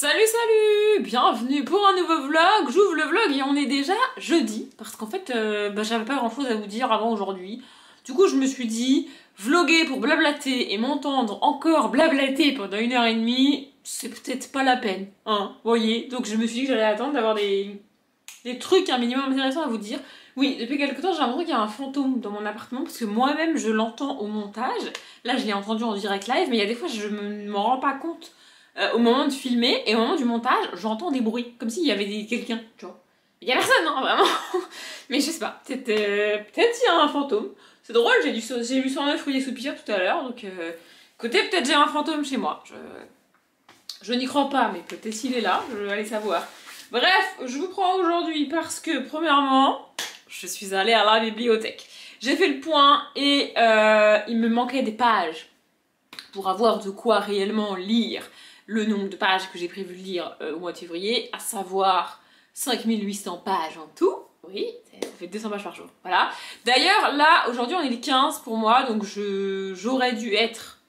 Salut, bienvenue pour un nouveau vlog. J'ouvre le vlog et on est déjà jeudi parce qu'en fait j'avais pas grand chose à vous dire avant aujourd'hui. Du coup je me suis dit vlogger pour blablater et m'entendre encore blablater pendant 1h30, c'est peut-être pas la peine, hein, vous voyez. Donc je me suis dit que j'allais attendre d'avoir des trucs un minimum intéressants à vous dire. Oui, depuis quelque temps j'ai l'impression qu'il y a un fantôme dans mon appartement parce que moi-même je l'entends au montage. Là je l'ai entendu en direct live, mais il y a des fois je m'en rends pas compte. Au moment de filmer et au moment du montage, j'entends des bruits, comme s'il y avait quelqu'un, tu vois. Il y a personne, hein, vraiment. Mais je sais pas, peut-être il y a un fantôme. C'est drôle, j'ai lu 109 fruits et soupirs tout à l'heure, donc écoutez, peut-être j'ai un fantôme chez moi. Je n'y crois pas, mais peut-être s'il est là, je vais aller savoir. Bref, je vous prends aujourd'hui parce que, premièrement, je suis allée à la bibliothèque. J'ai fait le point et il me manquait des pages pour avoir de quoi réellement lire le nombre de pages que j'ai prévu de lire au mois de février, à savoir 5800 pages en tout. Oui, ça fait 200 pages par jour, voilà. D'ailleurs, là, aujourd'hui, on est le 15 pour moi, donc j'aurais dû être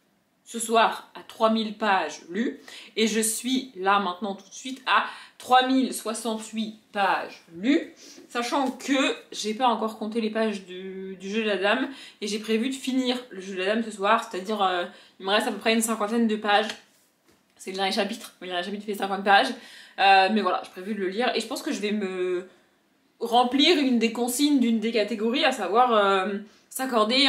ce soir à 3000 pages lues, et je suis là, maintenant, tout de suite, à 3068 pages lues, sachant que j'ai pas encore compté les pages du jeu de la dame, et j'ai prévu de finir le jeu de la dame ce soir, c'est-à-dire, il me reste à peu près une cinquantaine de pages. C'est le dernier chapitre, le dernier chapitre fait 50 pages, mais voilà, j'ai prévu de le lire, et je pense que je vais me remplir une des consignes d'une des catégories, à savoir s'accorder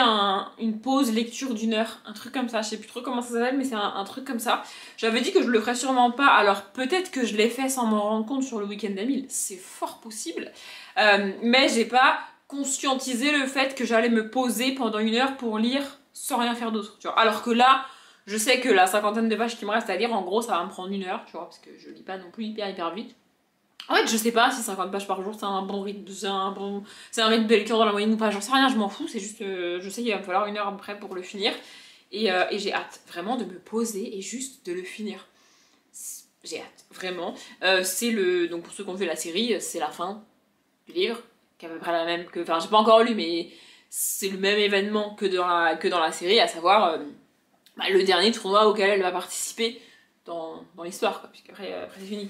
une pause lecture d'une heure, un truc comme ça, je sais plus trop comment ça s'appelle, mais c'est un truc comme ça. J'avais dit que je le ferais sûrement pas, alors peut-être que je l'ai fait sans m'en rendre compte sur le week-end d'Amil, c'est fort possible, mais j'ai pas conscientisé le fait que j'allais me poser pendant une heure pour lire sans rien faire d'autre, tu vois, alors que là, je sais que la cinquantaine de pages qui me reste à lire, en gros, ça va me prendre une heure, tu vois, parce que je lis pas non plus hyper vite. En fait, je sais pas si 50 pages par jour, c'est un bon rythme, c'est un rythme de lecture dans la moyenne ou pas, j'en sais rien, je m'en fous, c'est juste, je sais qu'il va me falloir une heure à peu près pour le finir, et j'ai hâte vraiment de me poser et juste de le finir. J'ai hâte, vraiment. Donc pour ceux qui ont vu la série, c'est la fin du livre, qui est à peu près la même que, enfin, j'ai pas encore lu, mais c'est le même événement que dans la série, à savoir le dernier tournoi auquel elle va participer dans l'histoire, quoi, puisque après c'est fini,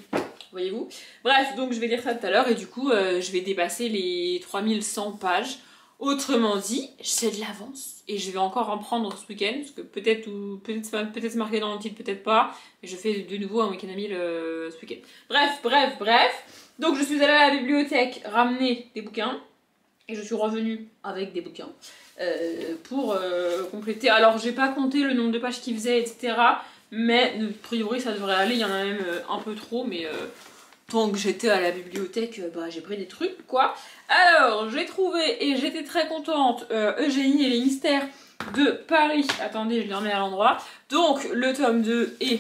voyez-vous. Bref, donc je vais lire ça tout à l'heure, et du coup, je vais dépasser les 3100 pages. Autrement dit, j'ai de l'avance, et je vais encore en prendre ce week-end, parce que peut-être c'est marqué dans le titre, peut-être pas, mais je fais de nouveau un week-end à 1000 ce week-end. Bref. Donc je suis allée à la bibliothèque ramener des bouquins, et je suis revenue avec des bouquins. Pour compléter. Alors j'ai pas compté le nombre de pages qu'il faisait, etc. Mais a priori ça devrait aller, il y en a même un peu trop, mais tant que j'étais à la bibliothèque, j'ai pris des trucs, quoi. Alors j'ai trouvé, et j'étais très contente, Eugénie et les mystères de Paris. Attendez, je les remets à l'endroit. Donc le tome 2 et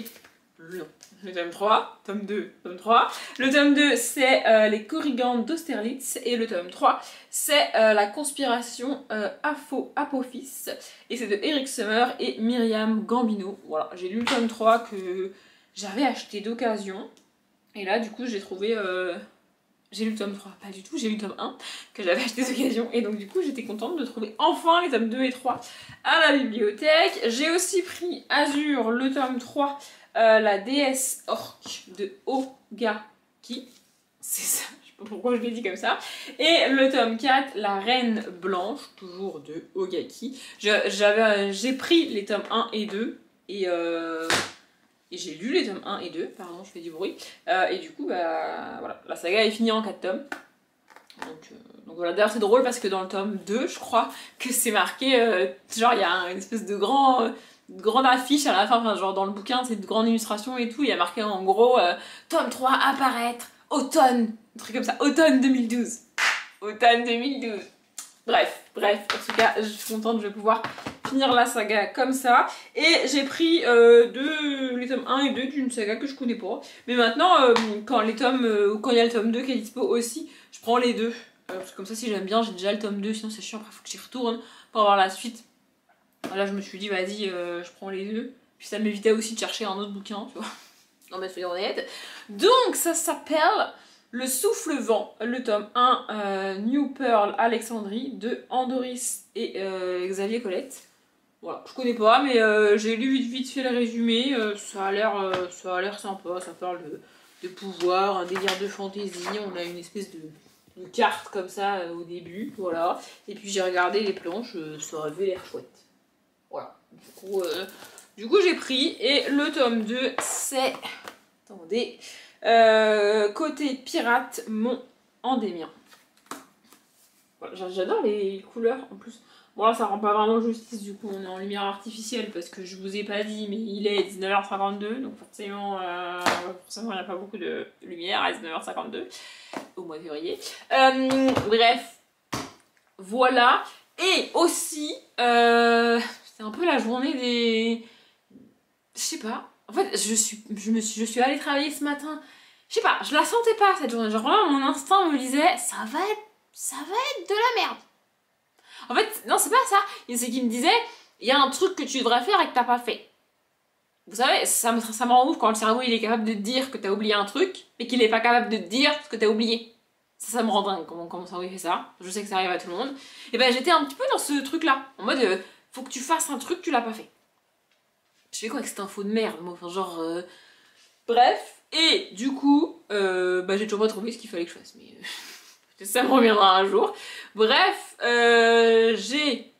le tome 3, tome 2, tome 3. Le tome 2, c'est les Korrigans d'Austerlitz, et le tome 3, c'est la conspiration Apophis, et c'est de Eric Summer et Myriam Gambino. Voilà, j'ai lu le tome 3 que j'avais acheté d'occasion, et là, du coup, j'ai trouvé... J'ai lu le tome 3, pas du tout, j'ai lu le tome 1 que j'avais acheté d'occasion, et donc du coup j'étais contente de trouver enfin les tomes 2 et 3 à la bibliothèque. J'ai aussi pris Azur, le tome 3, la déesse orque de Ogaki, c'est ça, je sais pas pourquoi je l'ai dit comme ça, et le tome 4, la reine blanche, toujours de Ogaki. J'ai pris les tomes 1 et 2, et j'ai lu les tomes 1 et 2, pardon, je fais du bruit, et du coup, voilà, la saga est finie en 4 tomes. Donc voilà, d'ailleurs c'est drôle parce que dans le tome 2, je crois que c'est marqué, genre il y a une espèce de grande affiche à la fin, enfin, genre dans le bouquin, c'est de grande illustration et tout, il y a marqué en gros, tome 3 apparaître, automne, un truc comme ça, automne 2012. Automne 2012. Bref, en tout cas, je suis contente, je vais pouvoir finir la saga comme ça. Et j'ai pris les tomes 1 et 2 d'une saga que je connais pas. Mais maintenant, quand il y a le tome 2 qui est dispo aussi, je prends les deux. Parce que comme ça, si j'aime bien, j'ai déjà le tome 2, sinon c'est chiant, après faut que j'y retourne pour avoir la suite. Là, je me suis dit, vas-y, je prends les deux. Puis ça m'évitait aussi de chercher un autre bouquin, tu vois. Non mais soyons honnêtes. Donc, ça s'appelle Le Souffle-Vent, le tome 1, New Pearl Alexandrie, de Andoris et Xavier Colette. Voilà, je connais pas, mais j'ai lu vite fait le résumé. Ça a l'air sympa. Ça parle de pouvoir, un délire de fantaisie. On a une espèce de carte comme ça au début, voilà. Et puis j'ai regardé les planches, ça avait l'air chouette. Voilà. Du coup j'ai pris, et le tome 2, c'est... Attendez. Côté pirate, mon Endémien. Voilà, j'adore les couleurs en plus. Bon là ça rend pas vraiment justice, du coup on est en lumière artificielle parce que je vous ai pas dit, mais il est 19h52, donc forcément il n'y a pas beaucoup de lumière à 19h52 au mois de février. Bref, voilà. Et aussi, c'est un peu la journée des... Je sais pas, en fait je suis allée travailler ce matin, je sais pas, je la sentais pas cette journée, genre vraiment mon instinct me disait ça va être de la merde. En fait, non, c'est pas ça. C'est qu'il me disait, il y a un truc que tu devrais faire et que t'as pas fait. Vous savez, ça me rend ouf quand le cerveau il est capable de te dire que t'as oublié un truc, mais qu'il est pas capable de te dire ce que t'as oublié. Ça me rend dingue comment mon cerveau il fait ça. Je sais que ça arrive à tout le monde. Et ben j'étais un petit peu dans ce truc-là. En mode, faut que tu fasses un truc, tu l'as pas fait. Je fais quoi avec cette info de merde, moi, enfin genre... Bref. Et du coup, j'ai toujours pas trouvé ce qu'il fallait que je fasse, mais... ça me reviendra un jour. Bref, j'ai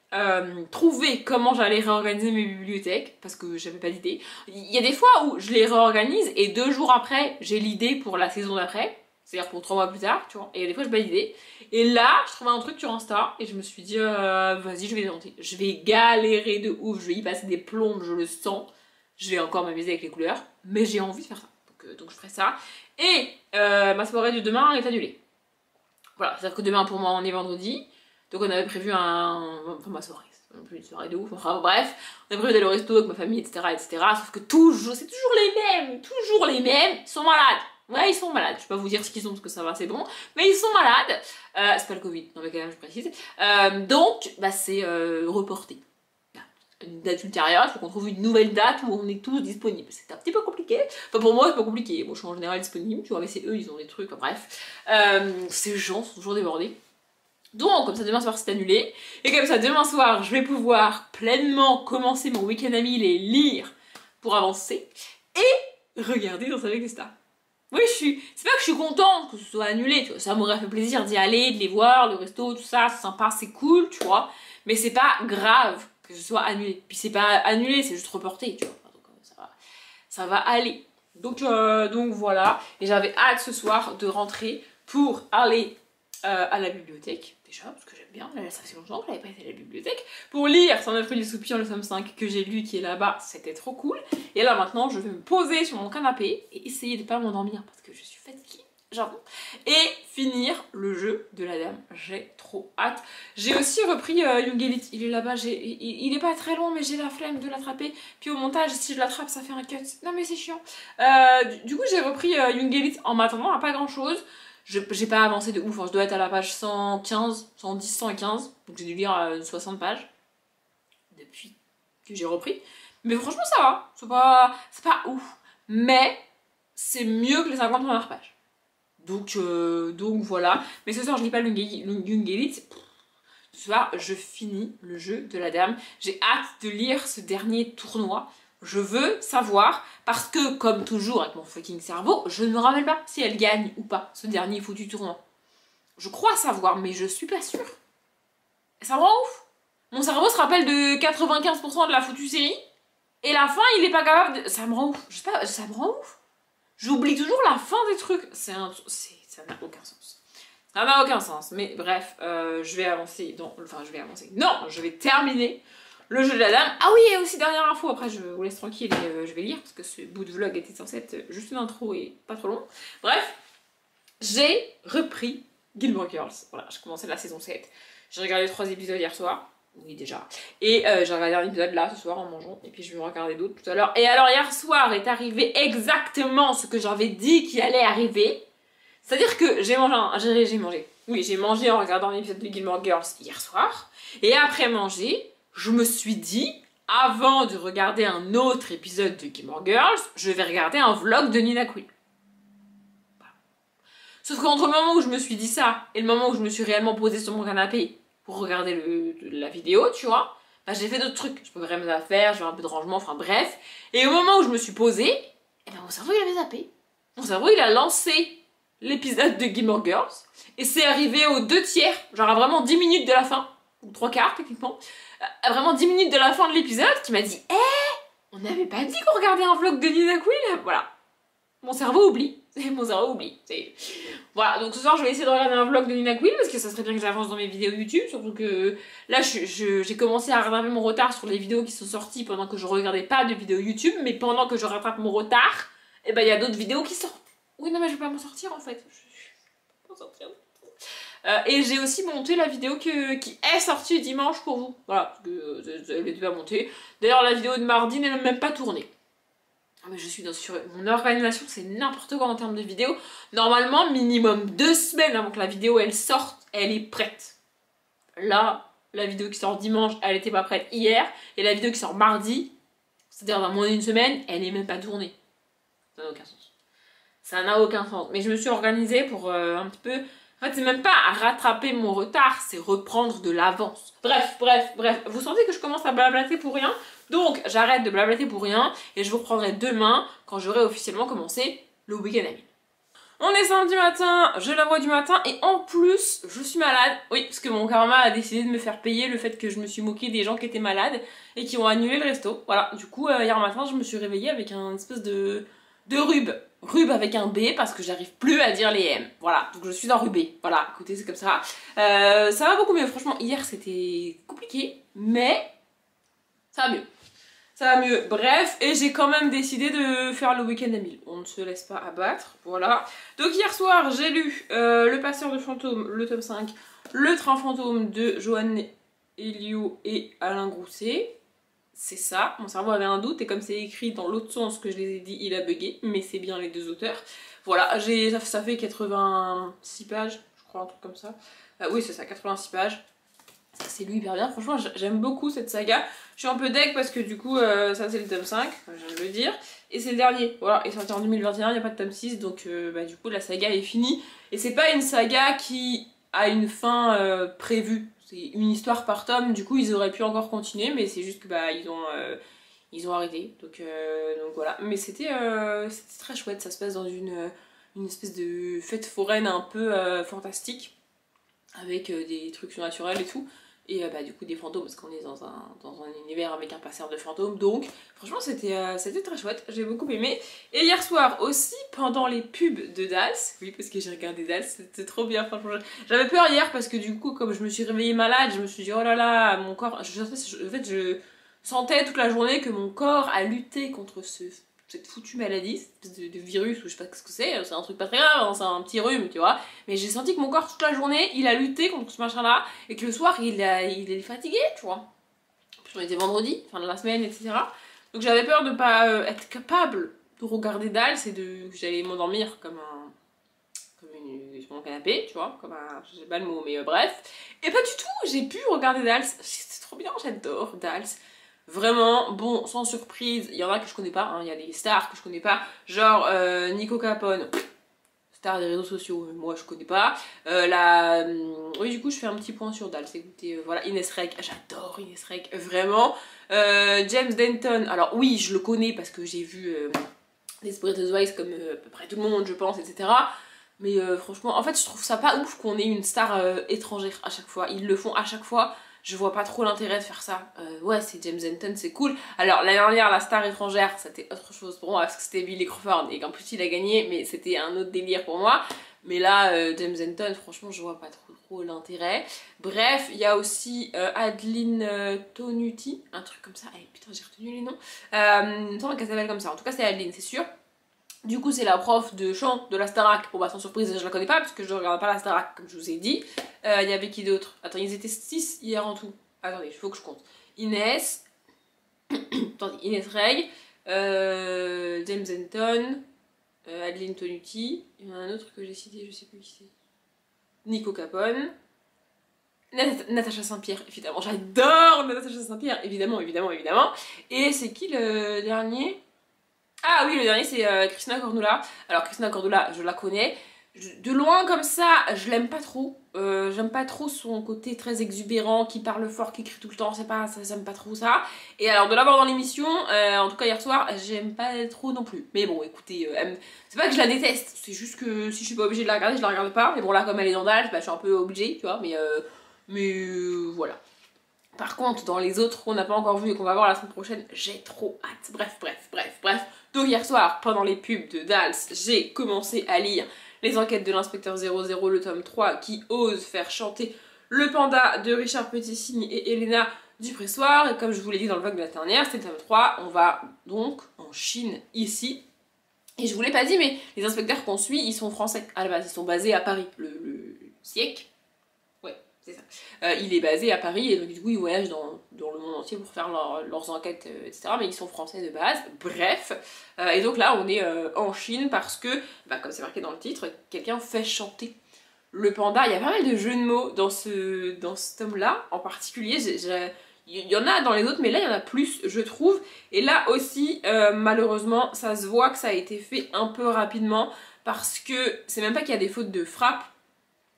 trouvé comment j'allais réorganiser mes bibliothèques, parce que j'avais pas d'idée. Il y a des fois où je les réorganise et 2 jours après, j'ai l'idée pour la saison d'après. C'est-à-dire pour 3 mois plus tard, tu vois. Et il y a des fois, j'ai pas d'idée. Et là, je trouvais un truc sur Insta et je me suis dit, vas-y, je vais tenter. Je vais galérer de ouf, je vais y passer des plombes, je le sens. Je vais encore m'amuser avec les couleurs, mais j'ai envie de faire ça. Donc je ferai ça. Et ma soirée de demain est annulée. Voilà, c'est-à-dire que demain pour moi on est vendredi, donc on avait prévu enfin ma soirée, c'est pas plus une soirée de ouf, enfin bref, on a prévu d'aller au resto avec ma famille, etc. Sauf que c'est toujours les mêmes, ils sont malades. Ouais, ils sont malades, je vais pas vous dire ce qu'ils ont parce que ça va, c'est bon, mais ils sont malades. C'est pas le Covid, non mais quand même je précise. Donc, c'est reporté. Une date ultérieure, il faut qu'on trouve une nouvelle date où on est tous disponibles. C'est un petit peu compliqué. Enfin, pour moi, c'est pas compliqué. Moi, je suis en général disponible, tu vois, mais c'est eux, ils ont des trucs, enfin, bref. Ces gens sont toujours débordés. Donc, comme ça, demain soir, c'est annulé. Et comme ça, demain soir, je vais pouvoir pleinement commencer mon week-end à 1000 et lire pour avancer. Et regarder dans avec les stars. Oui, c'est pas que je suis contente que ce soit annulé, tu vois. Ça m'aurait fait plaisir d'y aller, de les voir, le resto, tout ça, c'est sympa, c'est cool, tu vois. Mais c'est pas grave que ce soit annulé. Puis c'est pas annulé, c'est juste reporté, tu vois. Donc ça va aller. Donc voilà. Et j'avais hâte ce soir de rentrer pour aller à la bibliothèque, déjà, parce que j'aime bien. Ça fait longtemps que j'avais pas été à la bibliothèque. Pour lire 109 rue du Soupir, le tome 5 que j'ai lu, qui est là-bas, c'était trop cool. Et là maintenant, je vais me poser sur mon canapé et essayer de pas m'endormir parce que je suis fatiguée. J'avoue. Et finir le jeu de la dame. J'ai trop hâte. J'ai aussi repris Young Elite. Il est là-bas. Il est pas très long, mais j'ai la flemme de l'attraper. Puis au montage, si je l'attrape, ça fait un cut. Non, mais c'est chiant. Du coup, j'ai repris Young Elite en m'attendant à pas grand-chose. J'ai pas avancé de ouf. Enfin, je dois être à la page 115, 110, 115. Donc j'ai dû lire 60 pages depuis que j'ai repris. Mais franchement, ça va. C'est pas ouf. Mais c'est mieux que les 50 premières pages. Donc voilà. Mais ce soir, je lis pas Young Elite. Ce soir, je finis le jeu de la dame. J'ai hâte de lire ce dernier tournoi. Je veux savoir, parce que, comme toujours avec mon fucking cerveau, je ne me rappelle pas si elle gagne ou pas, ce dernier foutu tournoi. Je crois savoir, mais je suis pas sûre. Ça me rend ouf. Mon cerveau se rappelle de 95% de la foutue série, et la fin, il est pas capable de... Ça me rend ouf. Je sais pas, ça me rend ouf. J'oublie toujours la fin des trucs. Ça n'a aucun sens. Ça n'a aucun sens. Mais bref, je vais avancer Enfin, je vais avancer. Non, je vais terminer le jeu de la dame. Ah oui, et aussi dernière info. Après, je vous laisse tranquille et je vais lire. Parce que ce bout de vlog était censé être juste une intro et pas trop long. Bref, j'ai repris Gilmore Girls. Voilà, j'ai commencé la saison 7. J'ai regardé 3 épisodes hier soir. Oui, déjà. Et j'ai regardé un épisode là ce soir en mangeant. Et puis je vais me regarder d'autres tout à l'heure. Et alors hier soir est arrivé exactement ce que j'avais dit qu'il allait arriver. C'est-à-dire que j'ai mangé. Oui, j'ai mangé en regardant l'épisode de Gilmore Girls hier soir. Et après manger, je me suis dit, avant de regarder un autre épisode de Gilmore Girls, je vais regarder un vlog de Nina Queen. Voilà. Sauf qu'entre le moment où je me suis dit ça et le moment où je me suis réellement posée sur mon canapé pour regarder la vidéo, tu vois, Bah, j'ai fait d'autres trucs. Je préparais mes affaires, j'ai fait un peu de rangement, enfin bref. Et au moment où je me suis posée, eh ben, mon cerveau il avait zappé. Mon cerveau il a lancé l'épisode de Gilmore Girls. Et c'est arrivé aux 2/3, genre à vraiment 10 minutes de la fin, ou 3/4 techniquement, à vraiment 10 minutes de la fin de l'épisode, qui m'a dit on n'avait pas dit qu'on regardait un vlog de Nina Quill. Voilà. Mon cerveau oublie. Mon cerveau oublie. Voilà, donc ce soir je vais essayer de regarder un vlog de Nina Quill parce que ça serait bien que j'avance dans mes vidéos YouTube, surtout que là j'ai commencé à rattraper mon retard sur les vidéos qui sont sorties pendant que je regardais pas de vidéos YouTube, mais pendant que je rattrape mon retard, et ben il y a d'autres vidéos qui sortent. Oui, non, mais je vais pas m'en sortir en fait. Je vais pas m'en sortir. Et j'ai aussi monté la vidéo qui est sortie dimanche pour vous. Voilà, parce que elle était pas montée. D'ailleurs, la vidéo de mardi n'est même pas tournée. Mais je suis sur mon organisation, c'est n'importe quoi en termes de vidéo. Normalement, minimum 2 semaines avant que la vidéo elle sorte, elle est prête. Là, la vidéo qui sort dimanche, elle était pas prête hier. Et la vidéo qui sort mardi, c'est-à-dire dans moins d'une semaine, elle est même pas tournée. Ça n'a aucun sens. Ça n'a aucun sens. Mais je me suis organisée pour un petit peu... En fait, c'est même pas à rattraper mon retard, c'est reprendre de l'avance. Bref. Vous sentez que je commence à blablater pour rien? Donc, j'arrête de blablater pour rien et je vous reprendrai demain quand j'aurai officiellement commencé le week-end à 1000. On est samedi matin, je la vois du matin et en plus, je suis malade. Oui, parce que mon karma a décidé de me faire payer le fait que je me suis moquée des gens qui étaient malades et qui ont annulé le resto. Voilà, du coup, hier matin, je me suis réveillée avec un espèce de rhume. Rhume avec un B parce que j'arrive plus à dire les M. Voilà, donc je suis enrhumée. Voilà, écoutez, c'est comme ça. Ça va beaucoup mieux. Franchement, hier, c'était compliqué, mais ça va mieux. Ça va mieux. Bref, et j'ai quand même décidé de faire le week-end à 1000. On ne se laisse pas abattre, voilà. Donc hier soir, j'ai lu Le Passeur de fantômes, le tome 5, Le Train fantôme de Joanne Elio et Alain Grousset. C'est ça, mon cerveau avait un doute et comme c'est écrit dans l'autre sens que je les ai dit, il a bugué, mais c'est bien les deux auteurs. Voilà, ça fait 86 pages, je crois, un truc comme ça. Oui, c'est ça, 86 pages. Ça c'est lu hyper bien, franchement j'aime beaucoup cette saga. Je suis un peu deg parce que du coup ça c'est le tome 5, je viens de le dire, et c'est le dernier. Voilà, il est sorti en 2021, il n'y a pas de tome 6, donc du coup la saga est finie. Et c'est pas une saga qui a une fin prévue. C'est une histoire par tome, du coup ils auraient pu encore continuer, mais c'est juste que ils ont arrêté. Donc voilà. Mais c'était très chouette, ça se passe dans une espèce de fête foraine un peu fantastique, avec des trucs surnaturels et tout. Et du coup des fantômes, parce qu'on est dans un univers avec un passeur de fantômes, donc franchement c'était très chouette, j'ai beaucoup aimé. Et hier soir aussi, pendant les pubs de Dals, oui parce que j'ai regardé Dals, c'était trop bien, franchement. Cette hier parce que du coup comme je me suis réveillée malade, je me suis dit oh là là, mon corps, je sentais toute la journée que mon corps a lutté contre cette foutue maladie, cette espèce de virus ou je sais pas ce que c'est un truc pas très grave, hein, c'est un petit rhume, tu vois. Mais j'ai senti que mon corps toute la journée, il a lutté contre ce machin là, et que le soir il est fatigué, tu vois. Puis on était vendredi, fin de la semaine, etc. Donc j'avais peur de pas être capable de regarder Dals et que j'allais m'endormir sur mon canapé, tu vois, comme un, je sais pas le mot, mais bref. Et pas du tout, j'ai pu regarder Dals, c'est trop bien, j'adore Dals. Vraiment, bon, sans surprise, il y en a que je connais pas, hein, il y a des stars que je connais pas, genre Nico Capone, star des réseaux sociaux, moi je connais pas. Oui, du coup, je fais un petit point sur Dals, écoutez, voilà, Ines Reg, j'adore Ines Reg, vraiment. James Denton, alors oui, je le connais parce que j'ai vu Desperate Housewives comme à peu près tout le monde, je pense, etc. Mais franchement, en fait, je trouve ça pas ouf qu'on ait une star étrangère à chaque fois. Ils le font à chaque fois. Je vois pas trop l'intérêt de faire ça. Ouais, c'est James Denton, c'est cool. Alors, l'année dernière, la star étrangère, c'était autre chose pour moi, parce que c'était Billy Crawford, et qu'en plus, il a gagné, mais c'était un autre délire pour moi. Mais là, James Denton, franchement, je vois pas trop l'intérêt. Bref, il y a aussi Adeline Tonuti, un truc comme ça. Eh, putain, j'ai retenu les noms. Il me semble qu'elle s'appelle comme ça. En tout cas, c'est Adeline, c'est sûr. Du coup, c'est la prof de chant de la Starac. Bon, bah, sans surprise, je la connais pas parce que je ne regarde pas la Starac, comme je vous ai dit. Il y avait qui d'autre? Attends, ils étaient 6 hier en tout. Attendez, il faut que je compte. Inès. Attendez, Inès Reg. James Denton. Adeline Tonuti. Il y en a un autre que j'ai cité, je sais plus qui c'est. Nico Capone. Natacha Saint-Pierre, évidemment. J'adore Natacha Saint-Pierre, évidemment. Et c'est qui le dernier? Ah oui, le dernier c'est Christina Cordula. Alors Christina Cordula, je la connais. De loin comme ça, je l'aime pas trop. J'aime pas trop son côté très exubérant, qui parle fort, qui crie tout le temps, c'est pas, ça, j'aime pas trop ça. Et alors de l'avoir dans l'émission, en tout cas hier soir, j'aime pas trop non plus. Mais bon, écoutez, c'est pas que je la déteste, c'est juste que si je suis pas obligée de la regarder, je la regarde pas. Mais bon là, comme elle est dans Dals, bah, je suis un peu obligée, tu vois, mais voilà. Par contre, dans les autres qu'on n'a pas encore vu et qu'on va voir la semaine prochaine, j'ai trop hâte. Bref. Donc hier soir, pendant les pubs de Dals, j'ai commencé à lire Les enquêtes de l'inspecteur 00, le tome 3, qui ose faire chanter le panda de Richard Petit-Cygne et Elena Dupressoir. Et comme je vous l'ai dit dans le vlog de la dernière, c'est le tome 3, on va donc en Chine ici. Et je vous l'ai pas dit, mais les inspecteurs qu'on suit, ils sont français à la base, ils sont basés à Paris, le siècle. C'est ça. Il est basé à Paris et donc du coup ils voyagent dans le monde entier pour faire leurs enquêtes, etc. Mais ils sont français de base, bref. Et donc là on est en Chine parce que, bah, comme c'est marqué dans le titre, quelqu'un fait chanter le panda. Il y a pas mal de jeux de mots dans ce tome-là en particulier. Il y en a dans les autres, mais là il y en a plus, je trouve. Et là aussi, malheureusement, ça se voit que ça a été fait un peu rapidement parce que c'est même pas qu'il y a des fautes de frappe,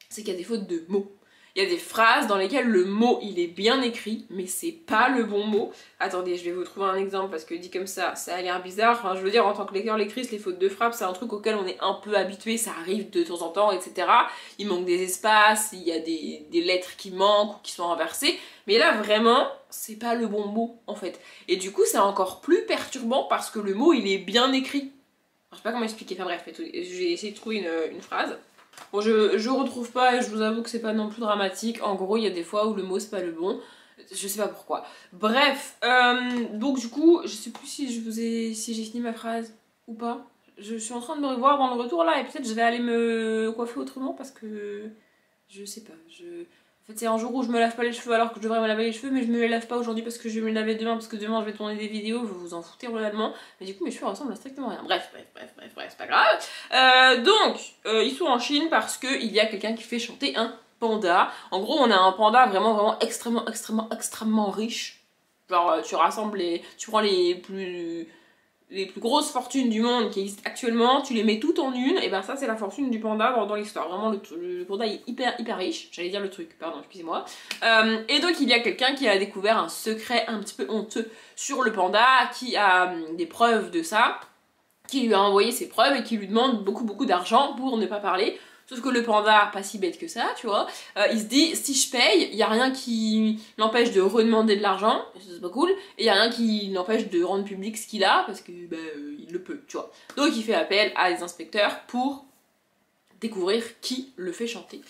c'est qu'il y a des fautes de mots. Il y a des phrases dans lesquelles le mot il est bien écrit, mais c'est pas le bon mot. Attendez, je vais vous trouver un exemple parce que dit comme ça a l'air bizarre. Enfin, je veux dire, en tant que lecteur, lectrice, les fautes de frappe, c'est un truc auquel on est un peu habitué, ça arrive de temps en temps, etc. Il manque des espaces, il y a des lettres qui manquent ou qui sont renversées. Mais là, vraiment, c'est pas le bon mot en fait. Et du coup, c'est encore plus perturbant parce que le mot il est bien écrit. Alors, je sais pas comment expliquer, enfin bref, j'ai essayé de trouver une phrase. Bon, je retrouve pas et je vous avoue que c'est pas non plus dramatique. En gros, il y a des fois où le mot c'est pas le bon. Je sais pas pourquoi. Bref, donc du coup, je sais plus si si j'ai fini ma phrase ou pas. Je suis en train de me revoir dans le retour là et peut-être je vais aller me coiffer autrement parce que je sais pas. En fait, c'est un jour où je me lave pas les cheveux alors que je devrais me laver les cheveux, mais je me les lave pas aujourd'hui parce que je vais me les laver demain parce que demain je vais tourner des vidéos, vous vous en foutez réellement. Mais du coup, mes cheveux ressemblent à strictement rien. Bref, c'est pas grave. Donc, ils sont en Chine parce qu'il y a quelqu'un qui fait chanter un panda. En gros, on a un panda vraiment extrêmement riche. Genre, tu prends les plus grosses fortunes du monde qui existent actuellement, tu les mets toutes en une, et ben ça c'est la fortune du panda dans l'histoire. Vraiment le panda est hyper riche, j'allais dire le truc, pardon, excusez-moi. Et donc il y a quelqu'un qui a découvert un secret un petit peu honteux sur le panda, qui a des preuves de ça, qui lui a envoyé ses preuves et qui lui demande beaucoup d'argent pour ne pas parler. Sauf que le panda, pas si bête que ça, tu vois, il se dit, si je paye, il y a rien qui l'empêche de redemander de l'argent, c'est pas cool, et il y a rien qui l'empêche de rendre public ce qu'il a, parce que, il le peut, tu vois. Donc il fait appel à des inspecteurs pour découvrir qui le fait chanter.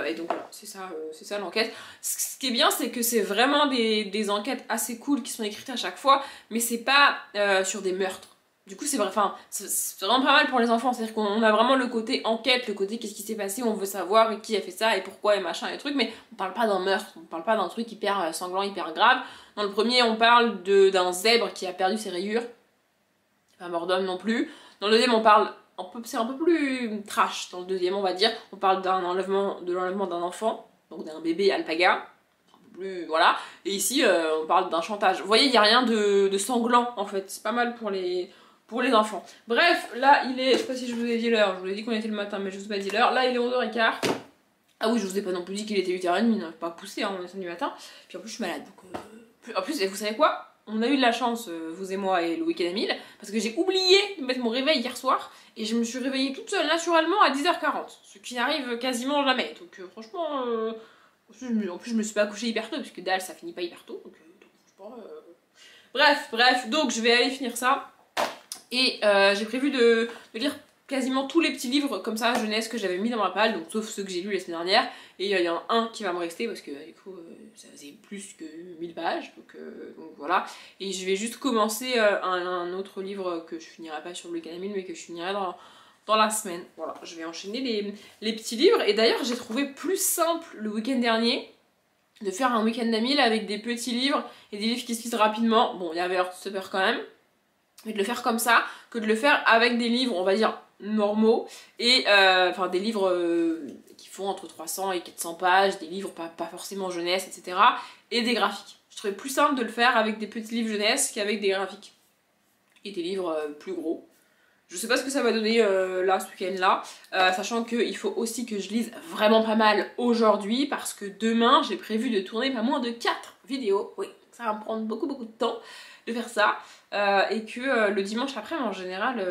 Et donc voilà, c'est ça l'enquête. Ce qui est bien, c'est que c'est vraiment des enquêtes assez cool qui sont écrites à chaque fois, mais c'est pas sur des meurtres. Du coup, c'est vrai, enfin, c'est vraiment pas mal pour les enfants. C'est-à-dire qu'on a vraiment le côté enquête, le côté qu'est-ce qui s'est passé, on veut savoir et qui a fait ça et pourquoi et machin et trucs, mais on parle pas d'un meurtre, on parle pas d'un truc hyper sanglant, hyper grave. Dans le premier, on parle d'un zèbre qui a perdu ses rayures, pas mort d'homme non plus. Dans le deuxième, on parle, c'est un peu plus trash. Dans le deuxième, on va dire, on parle de l'enlèvement d'un enfant, donc d'un bébé alpaga. Plus, voilà. Et ici, on parle d'un chantage. Vous voyez, il n'y a rien de sanglant en fait. C'est pas mal pour les enfants. Bref, là il est, je sais pas si je vous ai dit l'heure, je vous ai dit qu'on était le matin mais je vous ai pas dit l'heure, là il est 11h15. Ah oui, je vous ai pas non plus dit qu'il était 8h30, il n'a pas poussé hein, on est du matin. Puis en plus je suis malade, donc en plus, et vous savez quoi, on a eu de la chance, vous et moi et le week-end Emile, parce que j'ai oublié de mettre mon réveil hier soir, et je me suis réveillée toute seule naturellement à 10h40, ce qui n'arrive quasiment jamais, donc franchement, en plus je me suis pas couchée hyper tôt, parce que dalle ça finit pas hyper tôt, donc je sais pas, bref, donc je vais aller finir ça. Et j'ai prévu de lire quasiment tous les petits livres comme ça, jeunesse, que j'avais mis dans ma palle, donc sauf ceux que j'ai lus la semaine dernière. Et il y en a un qui va me rester parce que du coup ça faisait plus que 1000 pages, donc voilà. Et je vais juste commencer un autre livre que je finirai pas sur le week-end Emile, mais que je finirai dans la semaine. Voilà, je vais enchaîner les petits livres. Et d'ailleurs j'ai trouvé plus simple le week-end dernier de faire un week-end Emile avec des petits livres et des livres qui se lisent rapidement. Bon, il y avait Heartstopper quand même. Mais de le faire comme ça, que de le faire avec des livres, on va dire, normaux, et enfin des livres qui font entre 300 et 400 pages, des livres pas forcément jeunesse, etc. Et des graphiques. Je trouvais plus simple de le faire avec des petits livres jeunesse qu'avec des graphiques. Et des livres plus gros. Je sais pas ce que ça va donner là, ce week-end là, sachant qu'il faut aussi que je lise vraiment pas mal aujourd'hui parce que demain j'ai prévu de tourner pas moins de 4 vidéos. Oui, ça va me prendre beaucoup de temps de faire ça et que le dimanche après en général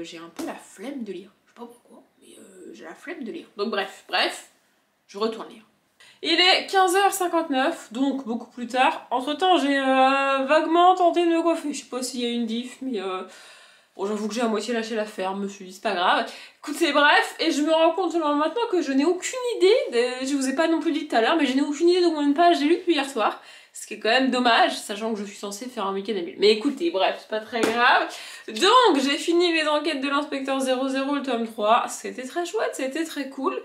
j'ai un peu la flemme de lire. Je sais pas pourquoi, mais j'ai la flemme de lire. Donc bref, je retourne lire. Il est 15h59, donc beaucoup plus tard. Entre temps j'ai vaguement tenté de me coiffer. Je sais pas s'il y a une diff, mais bon, j'avoue que j'ai à moitié lâché l'affaire, je me suis dit c'est pas grave. Écoutez, bref, et je me rends compte seulement maintenant que je n'ai aucune idée, je vous ai pas non plus dit tout à l'heure, mais je n'ai aucune idée de combien de pages j'ai lu depuis hier soir. Ce qui est quand même dommage, sachant que je suis censée faire un week-end à 1000. Mais écoutez, bref, c'est pas très grave. Donc, j'ai fini les enquêtes de l'inspecteur 00, le tome 3. C'était très chouette, c'était très cool.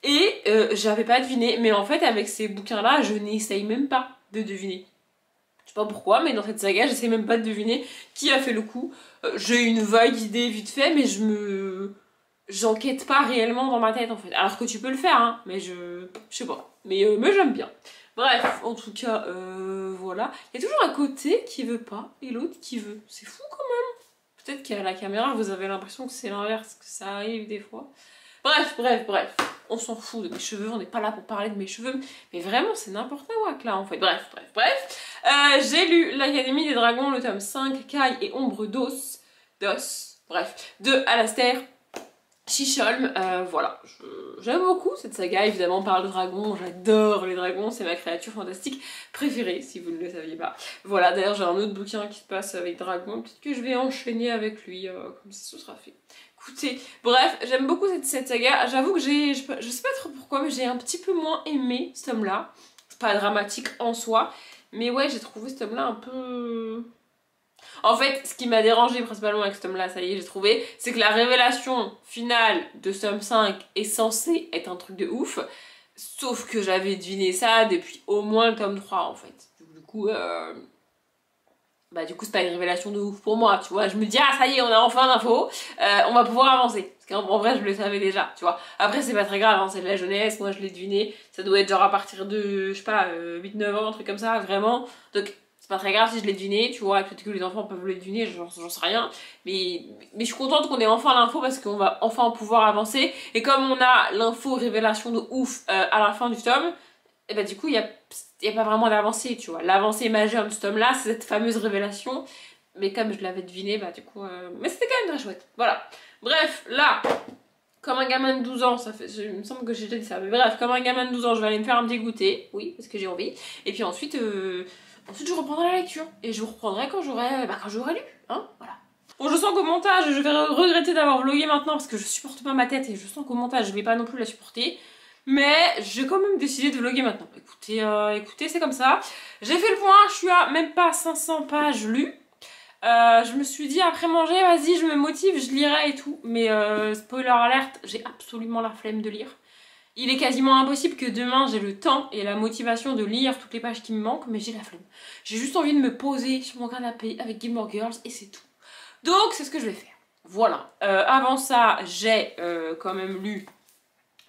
Et j'avais pas deviné, mais en fait, avec ces bouquins-là, je n'essaye même pas de deviner. Je sais pas pourquoi, mais dans cette saga, j'essaie même pas de deviner qui a fait le coup. J'ai une vague idée vite fait, mais j'enquête pas réellement dans ma tête en fait. Alors que tu peux le faire, hein, mais je sais pas. Mais j'aime bien. Bref, en tout cas, voilà. Il y a toujours un côté qui veut pas et l'autre qui veut. C'est fou quand même. Peut-être qu'à la caméra, vous avez l'impression que c'est l'inverse, que ça arrive des fois. Bref. On s'en fout de mes cheveux, on n'est pas là pour parler de mes cheveux. Mais vraiment, c'est n'importe quoi là en fait. Bref. J'ai lu l'Académie des Dragons, le tome 5, Caille et Ombre d'Os, de Alastair Chicholm. Voilà, j'aime beaucoup cette saga, évidemment, on parle de dragons, j'adore les dragons, c'est ma créature fantastique préférée, si vous ne le saviez pas. Voilà, d'ailleurs j'ai un autre bouquin qui se passe avec dragons, peut-être que je vais enchaîner avec lui, comme ça ce sera fait. Écoutez, bref, j'aime beaucoup cette saga, j'avoue que je sais pas trop pourquoi, mais j'ai un petit peu moins aimé ce tome-là. C'est pas dramatique en soi, mais ouais, j'ai trouvé ce tome-là un peu... En fait, ce qui m'a dérangé principalement avec ce tome-là, ça y est, j'ai trouvé, c'est que la révélation finale de ce tome 5 est censée être un truc de ouf, sauf que j'avais deviné ça depuis au moins le tome 3 en fait. Du coup, c'est pas une révélation de ouf pour moi, tu vois. Je me dis, ah ça y est, on a enfin l'info, on va pouvoir avancer. Parce qu'en vrai, je le savais déjà, tu vois. Après, c'est pas très grave, hein, c'est de la jeunesse, moi je l'ai deviné. Ça doit être genre à partir de, je sais pas, 8-9 ans, un truc comme ça, vraiment. Donc, c'est pas très grave si je l'ai deviné, tu vois. Peut-être que les enfants peuvent le deviner, j'en sais rien. Mais je suis contente qu'on ait enfin l'info parce qu'on va enfin pouvoir avancer. Et comme on a l'info révélation de ouf à la fin du tome, et bah du coup, il y a pas vraiment d'avancée, tu vois. L'avancée majeure de ce tome-là, c'est cette fameuse révélation. Mais comme je l'avais deviné, bah du coup... Mais c'était quand même très chouette, voilà. Bref, là, comme un gamin de 12 ans, il me semble que j'ai déjà dit ça, mais bref, comme un gamin de 12 ans, je vais aller me faire un petit goûter, oui, parce que j'ai envie. Et puis ensuite, je reprendrai la lecture. Et je vous reprendrai quand j'aurai lu, hein, voilà. Bon, je sens qu'au montage, je vais regretter d'avoir vlogué maintenant, parce que je supporte pas ma tête, et je sens qu'au montage, je vais pas non plus la supporter. Mais j'ai quand même décidé de vlogger maintenant. Écoutez, c'est comme ça. J'ai fait le point, je suis à même pas 500 pages lues. Je me suis dit après manger, vas-y, je me motive, je lirai et tout. Mais spoiler alerte, j'ai absolument la flemme de lire. Il est quasiment impossible que demain j'ai le temps et la motivation de lire toutes les pages qui me manquent, mais j'ai la flemme. J'ai juste envie de me poser sur mon canapé avec Gilmore Girls et c'est tout. Donc c'est ce que je vais faire. Voilà. Avant ça, j'ai quand même lu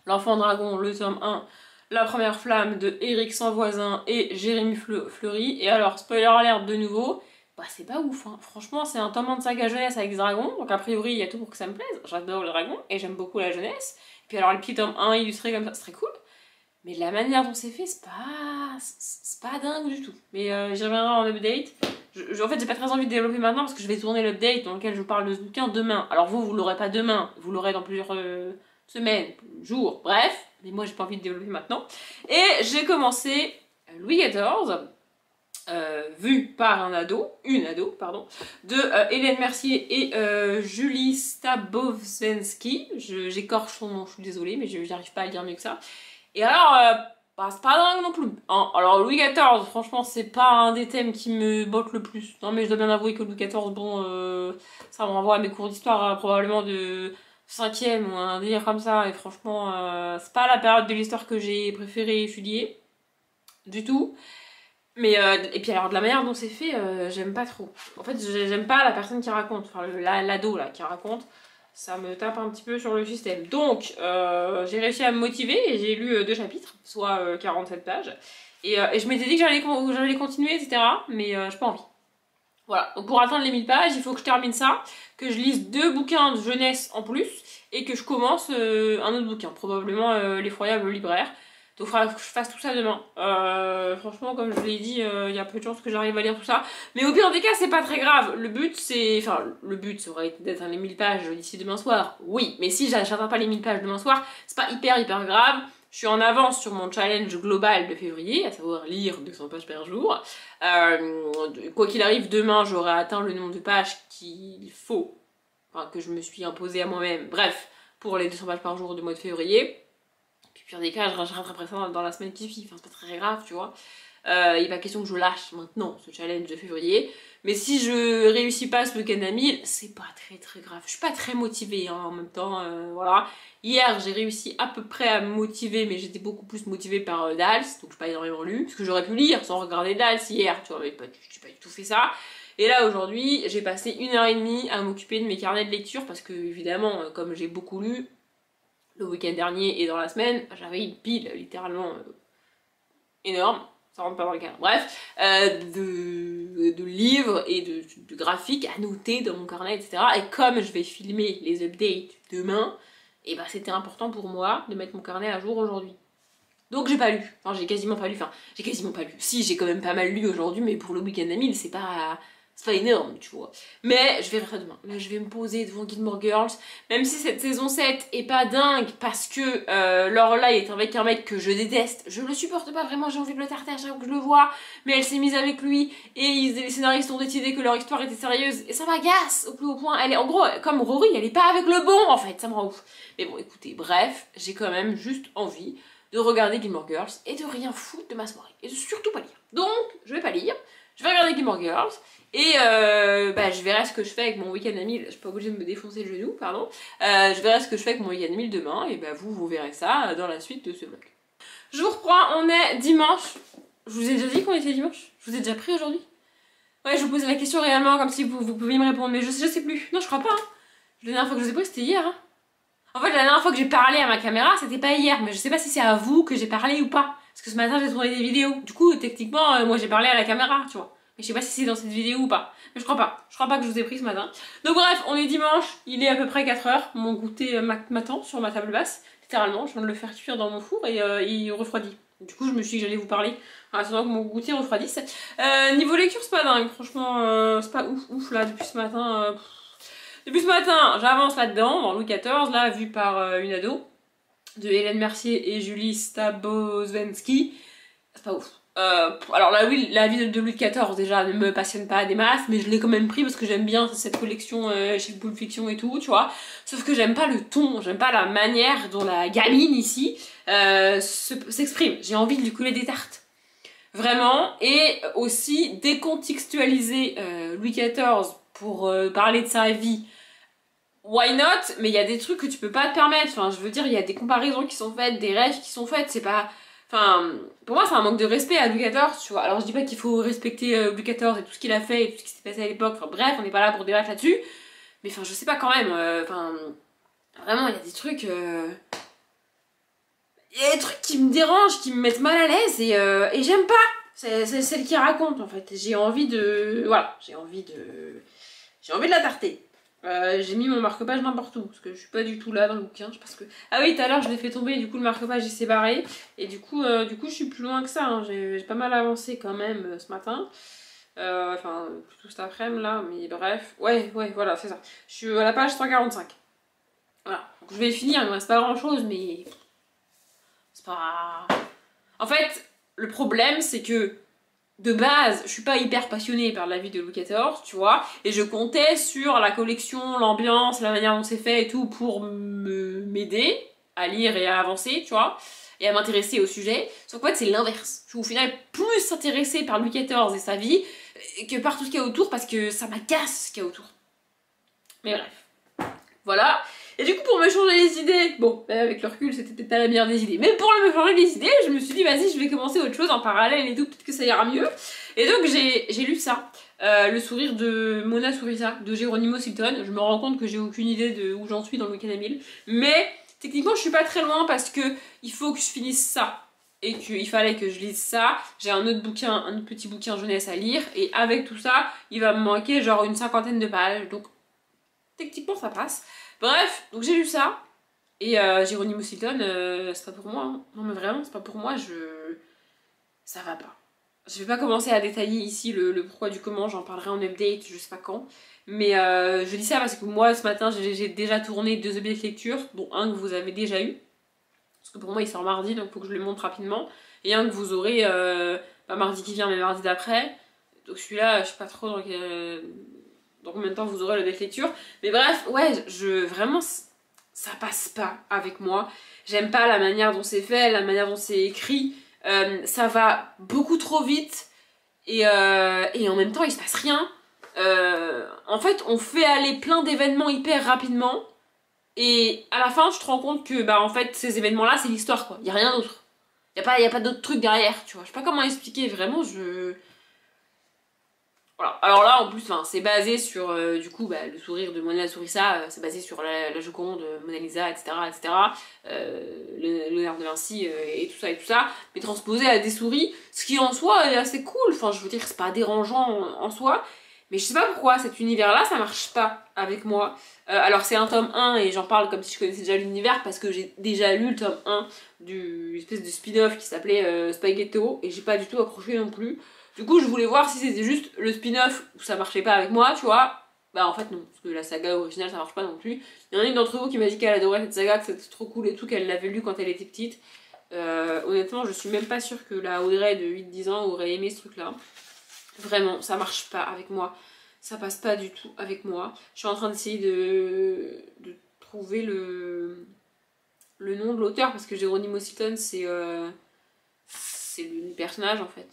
L'Enfant Dragon, le tome 1, La Première Flamme de Éric Sanvoisin et Jérémy Fleury. Et alors, spoiler alert de nouveau, bah c'est pas ouf, hein. Franchement, c'est un tome de saga jeunesse avec dragon, donc a priori, il y a tout pour que ça me plaise. J'adore le dragon et j'aime beaucoup la jeunesse. Et puis alors, le petit tome 1 illustré comme ça, c'est très cool. Mais la manière dont c'est fait, c'est pas dingue du tout. Mais j'y reviendrai en update. En fait, j'ai pas très envie de développer maintenant parce que je vais tourner l'update dans lequel je vous parle de ce bouquin demain. Alors vous l'aurez pas demain, vous l'aurez dans plusieurs... semaines, jours, bref, mais moi j'ai pas envie de développer maintenant. Et j'ai commencé Louis XIV, vu par une ado, pardon, de Hélène Mercier et Julie Stabowski. J'écorche son nom, je suis désolée, mais j'arrive pas à le dire mieux que ça. Et alors, c'est pas dingue non plus. Hein. Alors Louis XIV, franchement, c'est pas un des thèmes qui me botte le plus. Non mais je dois bien avouer que Louis XIV, bon, ça me renvoie à mes cours d'histoire probablement de... 5e ou un délire comme ça, et franchement c'est pas la période de l'histoire que j'ai préféré étudier du tout. Mais et puis alors de la manière dont c'est fait, j'aime pas trop. En fait j'aime pas la personne qui raconte, enfin l'ado là qui raconte, ça me tape un petit peu sur le système. Donc j'ai réussi à me motiver et j'ai lu 2 chapitres, soit 47 pages. Et je m'étais dit que j'allais continuer, etc. Mais j'ai pas envie. Voilà, donc pour atteindre les 1000 pages, il faut que je termine ça, que je lise 2 bouquins de jeunesse en plus, et que je commence un autre bouquin, probablement L'effroyable libraire. Donc il faudra que je fasse tout ça demain. Franchement, comme je vous l'ai dit, il y a peu de chances que j'arrive à lire tout ça. Mais au pire des cas, c'est pas très grave. Le but, c'est... Enfin, le but, ça aurait été d'atteindre les 1000 pages d'ici demain soir. Oui, mais si j'atteins pas les 1000 pages demain soir, c'est pas hyper grave. Je suis en avance sur mon challenge global de février, à savoir lire 200 pages par jour. Quoi qu'il arrive, demain, j'aurai atteint le nombre de pages qu'il faut, enfin, que je me suis imposé à moi-même. Bref, pour les 200 pages par jour du mois de février. Puis, pire des cas, je rattraperai ça dans la semaine qui suit. Enfin, c'est pas très grave, tu vois. Il n'est pas question que je lâche maintenant ce challenge de février. Mais si je réussis pas ce week-end à 1000, c'est pas très grave. Je suis pas très motivée hein, en même temps, voilà. Hier, j'ai réussi à peu près à me motiver, mais j'étais beaucoup plus motivée par Dals, donc j'ai pas énormément lu, parce que j'aurais pu lire sans regarder Dals hier, tu vois, mais j'ai pas du tout fait ça. Et là, aujourd'hui, j'ai passé 1h30 à m'occuper de mes carnets de lecture, parce que, évidemment, comme j'ai beaucoup lu, le week-end dernier et dans la semaine, j'avais une pile littéralement énorme. Ça rentre pas dans le cadre. Bref, de livres et de graphiques à noter dans mon carnet, etc. Et comme je vais filmer les updates demain, et bah c'était important pour moi de mettre mon carnet à jour aujourd'hui. Donc j'ai pas lu. Enfin, j'ai quasiment pas lu. Enfin, j'ai quasiment pas lu. Si, j'ai quand même pas mal lu aujourd'hui, mais pour le week-end à 1000, c'est pas énorme, tu vois. Mais je vais faire ça demain. Là, je vais me poser devant Gilmore Girls. Même si cette saison 7 est pas dingue, parce que Lorelai est avec un mec que je déteste. Je le supporte pas vraiment, j'ai envie de le tarter à chaque fois que je le vois. Mais elle s'est mise avec lui, et les scénaristes ont décidé que leur histoire était sérieuse. Et ça m'agace au plus haut point. Elle est, en gros, comme Rory, elle est pas avec le bon, en fait. Ça me rend ouf. Mais bon, écoutez, bref, j'ai quand même juste envie de regarder Gilmore Girls et de rien foutre de ma soirée. Et de surtout pas lire. Donc, je vais pas lire. Je vais regarder Gilmore Girls. Et je verrai ce que je fais avec mon week-end à 1000. Je suis pas obligée de me défoncer le genou, pardon. Je verrai ce que je fais avec mon week-end à 1000 demain. Et vous verrez ça dans la suite de ce vlog. Je vous reprends, on est dimanche. Je vous ai déjà dit qu'on était dimanche? Je vous ai déjà pris aujourd'hui? Ouais, je vous posais la question réellement comme si vous pouviez me répondre. Mais je sais plus. Non, je crois pas. Hein. La dernière fois que je vous ai pris, c'était hier. Hein. En fait, la dernière fois que j'ai parlé à ma caméra, c'était pas hier. Mais je sais pas si c'est à vous que j'ai parlé ou pas. Parce que ce matin, j'ai tourné des vidéos. Du coup, techniquement, moi j'ai parlé à la caméra, tu vois. Mais je sais pas si c'est dans cette vidéo ou pas. Mais je crois pas. Je crois pas que je vous ai pris ce matin. Donc bref, on est dimanche. Il est à peu près 4h. Mon goûter m'attend sur ma table basse. Littéralement, je viens de le faire cuire dans mon four et il refroidit. Du coup, je me suis dit que j'allais vous parler en attendant que mon goûter refroidisse. Niveau lecture, c'est pas dingue. Franchement, c'est pas ouf là depuis ce matin. Depuis ce matin, j'avance là-dedans, dans Louis XIV, là, vu par une ado, de Hélène Mercier et Julie Stabozwensky. C'est pas ouf. Alors là, oui, la vie de Louis XIV, déjà, ne me passionne pas des masses, mais je l'ai quand même pris parce que j'aime bien cette collection chez Pulp Fiction et tout, tu vois. Sauf que j'aime pas le ton, j'aime pas la manière dont la gamine, ici, s'exprime. J'ai envie de lui couler des tartes. Vraiment. Et aussi décontextualiser Louis XIV pour parler de sa vie. Why not? Mais il y a des trucs que tu peux pas te permettre. Enfin, je veux dire, il y a des comparaisons qui sont faites, des rêves qui sont faites. C'est pas... Enfin, pour moi, c'est un manque de respect à Louis XIV, tu vois. Alors, je dis pas qu'il faut respecter Louis XIV et tout ce qu'il a fait et tout ce qui s'est passé à l'époque. Enfin, bref, on n'est pas là pour débattre là-dessus. Mais enfin, je sais pas quand même. Enfin, vraiment, il y a des trucs... Il y a des trucs qui me dérangent, qui me mettent mal à l'aise et j'aime pas. C'est celle qui raconte, en fait. J'ai envie de... Voilà, j'ai envie de la tarter. J'ai mis mon marque-page n'importe où, parce que je suis pas du tout là dans le bouquin, parce que... Ah oui, tout à l'heure je l'ai fait tomber, et du coup le marque-page il s'est barré, et du coup je suis plus loin que ça, hein. J'ai pas mal avancé quand même ce matin, enfin plutôt cet après-midi là, mais bref, ouais, voilà, c'est ça. Je suis à la page 145. Voilà, donc je vais finir, il me reste pas grand-chose, mais... C'est pas... En fait, le problème c'est que de base, je suis pas hyper passionnée par la vie de Louis XIV, tu vois, et je comptais sur la collection, l'ambiance, la manière dont c'est fait et tout pour m'aider à lire et à avancer, tu vois, et à m'intéresser au sujet. Sauf qu'en fait, c'est l'inverse. Je suis au final plus intéressée par Louis XIV et sa vie que par tout ce qu'il y a autour parce que ça m'agace ce qu'il y a autour. Mais bref. Voilà. Et du coup, pour me changer les idées, bon, avec le recul, c'était peut-être pas la meilleure des idées, mais pour me changer les idées, je me suis dit, vas-y, je vais commencer autre chose en parallèle et tout, peut-être que ça ira mieux. Et donc, j'ai lu ça, Le sourire de Mona Sourisa, de Geronimo Stilton. Je me rends compte que j'ai aucune idée de où j'en suis dans le week-end à 1000, mais techniquement, je suis pas très loin parce que il faut que je finisse ça. et qu'il fallait que je lise ça. J'ai un autre bouquin, un autre petit bouquin jeunesse à lire, et avec tout ça, il va me manquer genre une cinquantaine de pages, donc techniquement ça passe. Bref, donc j'ai lu ça, et Geronimo Stilton, c'est pas pour moi, hein. Non mais vraiment, c'est pas pour moi, ça va pas. Je vais pas commencer à détailler ici le pourquoi du comment, j'en parlerai en update, je sais pas quand. Mais je dis ça parce que moi, ce matin, j'ai déjà tourné 2 objets de lecture, dont un que vous avez déjà eu. Parce que pour moi, il sort mardi, donc il faut que je le montre rapidement. Et un que vous aurez, pas mardi qui vient, mais mardi d'après. Donc celui-là, je sais pas trop dans combien de temps vous aurez le objets de lecture. Mais bref, ouais, vraiment, ça passe pas avec moi. J'aime pas la manière dont c'est fait, la manière dont c'est écrit. Ça va beaucoup trop vite. Et en même temps, il se passe rien. En fait, on fait aller plein d'événements hyper rapidement. Et à la fin, tu te rends compte que bah en fait, ces événements-là, c'est l'histoire, quoi. Il y a rien d'autre. Il y a pas d'autres trucs derrière, tu vois. Je sais pas comment expliquer, vraiment, Voilà. Alors là, en plus, c'est basé sur, du coup, bah, le sourire de Mona Sourissa, c'est basé sur la Joconde, Mona Lisa, etc., Léonard de Vinci, et tout ça, mais transposé à des souris, ce qui en soi est assez cool, enfin, je veux dire, c'est pas dérangeant en soi, mais je sais pas pourquoi, cet univers-là, ça marche pas avec moi. Alors c'est un tome 1, et j'en parle comme si je connaissais déjà l'univers, parce que j'ai déjà lu le tome 1 du espèce de spin-off qui s'appelait Spaghetto, et j'ai pas du tout accroché non plus. Du coup, je voulais voir si c'était juste le spin-off où ça marchait pas avec moi, tu vois. Bah en fait non, parce que la saga originale ça marche pas non plus. Il y en a une d'entre vous qui m'a dit qu'elle adorait cette saga, que c'était trop cool et tout, qu'elle l'avait lu quand elle était petite. Honnêtement, je suis même pas sûre que la Audrey de 8-10 ans aurait aimé ce truc-là. Vraiment, ça marche pas avec moi. Ça passe pas du tout avec moi. Je suis en train d'essayer de trouver le nom de l'auteur, parce que Geronimo Stilton, c'est le personnage en fait.